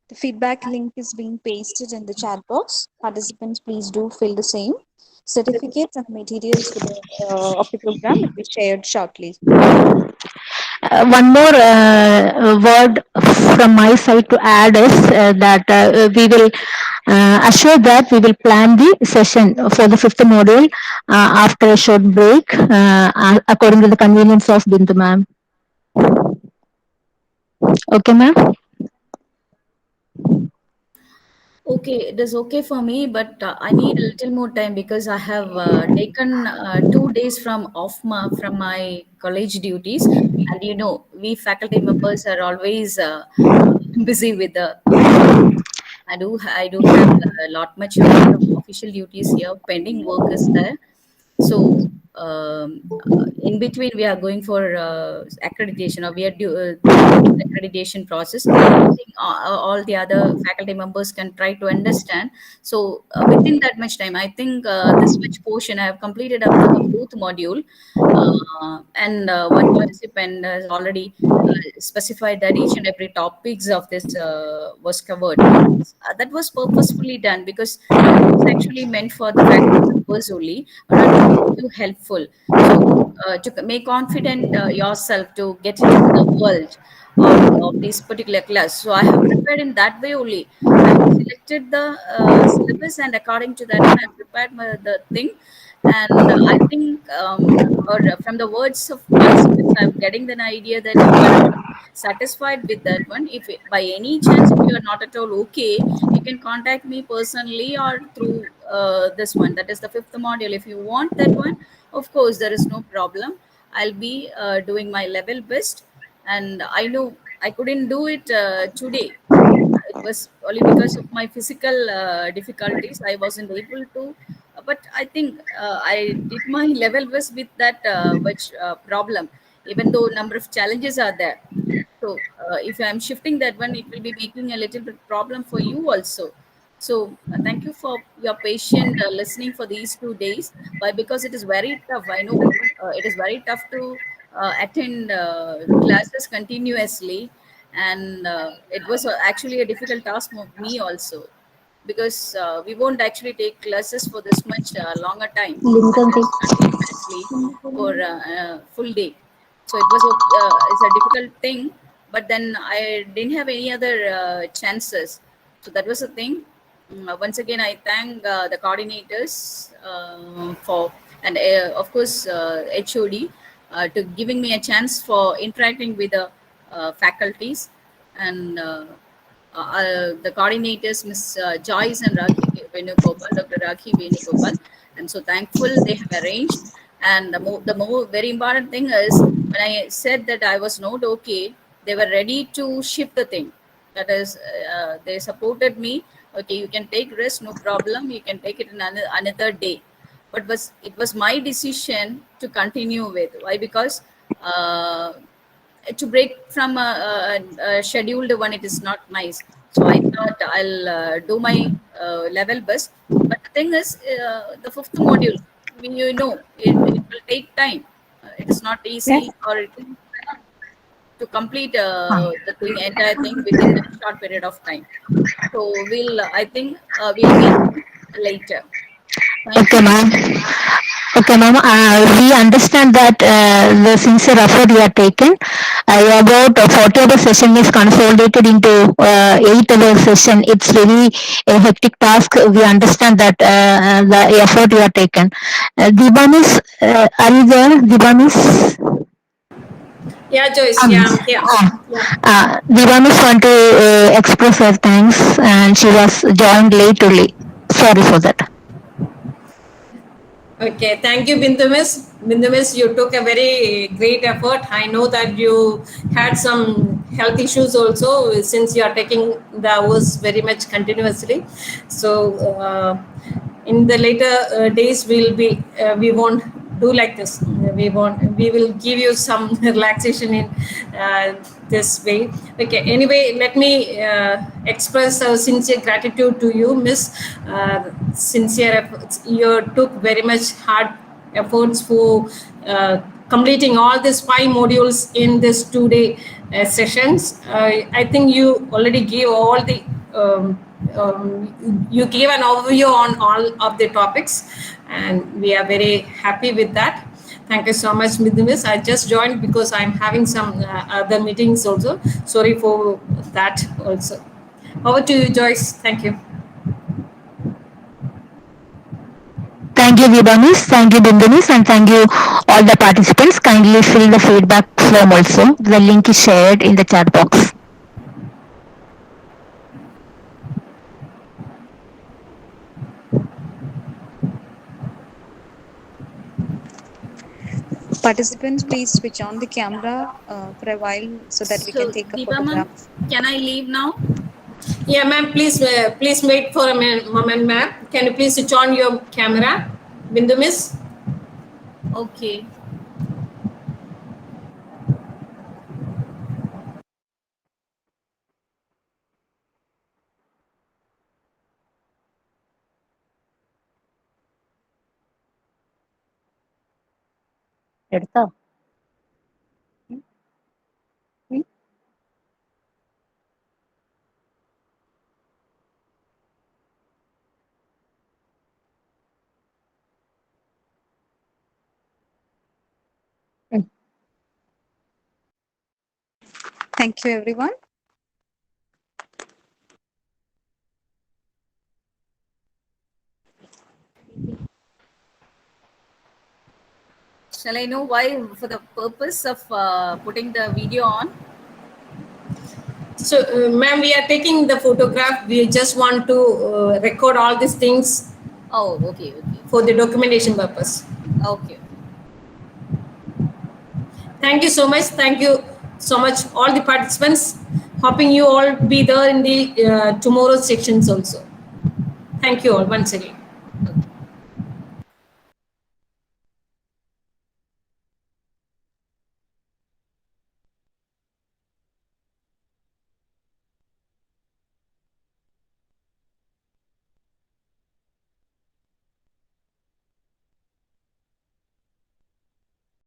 The feedback link is being pasted in the chat box. Participants, please do fill the same. Certificates and materials for of the program will be shared shortly. One more word from my side to add is that we will assure that we will plan the session for the fifth module after a short break according to the convenience of Bindu ma'am. Okay, ma'am? Okay, it is okay for me, but I need a little more time because I have taken 2 days from my college duties, and we faculty members are always busy with the. I do have a lot of official duties here. Pending work is there, so in between we are going for accreditation, or we are going through the accreditation process. I think all the other faculty members can try to understand. So within that much time, I think this much portion I have completed up to the fourth module, and one participant has already specified that each and every topics of this was covered. That was purposefully done because it's actually meant for the faculty members only, not to make you helpful. So to make confident yourself to get into the world of this particular class. So I have prepared in that way only. I have selected the syllabus, and according to that one, I have prepared the thing. And I think, or from the words of participants, I'm getting an idea that you are satisfied with that one. If by any chance, if you are not at all okay, you can contact me personally or through this one. That is the fifth module. If you want that one, of course, there is no problem. I'll be doing my level best. And I know I couldn't do it today. It was only because of my physical difficulties. I wasn't able to. But I think I did my level best with that problem, even though number of challenges are there. So if I'm shifting that one, it will be making a little bit problem for you also. So thank you for your patient listening for these 2 days. Why? Because it is very tough. I know it is very tough to attend classes continuously, and it was actually a difficult task for me also, because we won't actually take classes for this much longer time continuously for full day. So it was it's a difficult thing, but then I didn't have any other chances. So that was the thing. Once again, I thank the coordinators for, and of course HOD to giving me a chance for interacting with the faculties, and the coordinators, Ms. Joyce and Rakhi Venugopal, Dr. Rakhi Venugopal. I'm so thankful they have arranged. And the more very important thing is, when I said that I was not okay, they were ready to shift the thing. That is, they supported me. Okay, you can take rest, no problem. You can take it another day. But it was my decision to continue with. Why? Because to break from a scheduled one, it is not nice. So I thought I'll do my level best. But the thing is, the fifth module, you know, it will take time. It is not easy or to complete the thing, entire thing within a short period of time. So I think we'll meet later. Thank Okay, you. ma'am. Okay, ma'am. We understand that the sincere effort you have taken. About 40-hour session is consolidated into 8-hour session. It's very a hectic task. We understand that the effort you have taken. Dibanis, are you there? Dibanis? Yeah, Joyce. Yeah, I'm here. Dibanis want to express her thanks, and she was joined lately. Sorry for that. Okay, thank you, Bindu Miss. Bindu Miss, you took a very great effort. I know that you had some health issues also since you are taking the hours very much continuously. So, in the later days, we won't do like this. We will give you some relaxation in this way. Okay, anyway, let me express our sincere gratitude to you, Miss. Sincere efforts. You took very much hard efforts for completing all these 5 modules in this 2-day sessions. I think you already gave all the you gave an overview on all of the topics, and we are very happy with that. Thank you so much, Miss. I just joined because I'm having some other meetings also. Sorry for that also. Over to you, Joyce. Thank you. Thank you, Vibanis. Thank you, Bindunis, and thank you all the participants. Kindly fill the feedback form also. The link is shared in the chat box. Participants, please switch on the camera for a while so that we So, can take a Deepa ma'am, photograph. can I leave now? Yeah, ma'am, please wait for a moment, ma'am. Can you please switch on your camera, Bindu Miss? Okay. എടുത്തോ? Thank you, everyone. Shall I know why? For the purpose of putting the video on? So, ma'am, we are taking the photograph. We just want to record all these things. Oh, okay, okay. For the documentation purpose. Okay. Thank you so much. Thank you so much, all the participants. Hoping you all be there in the tomorrow's sections also. Thank you all once again. Okay.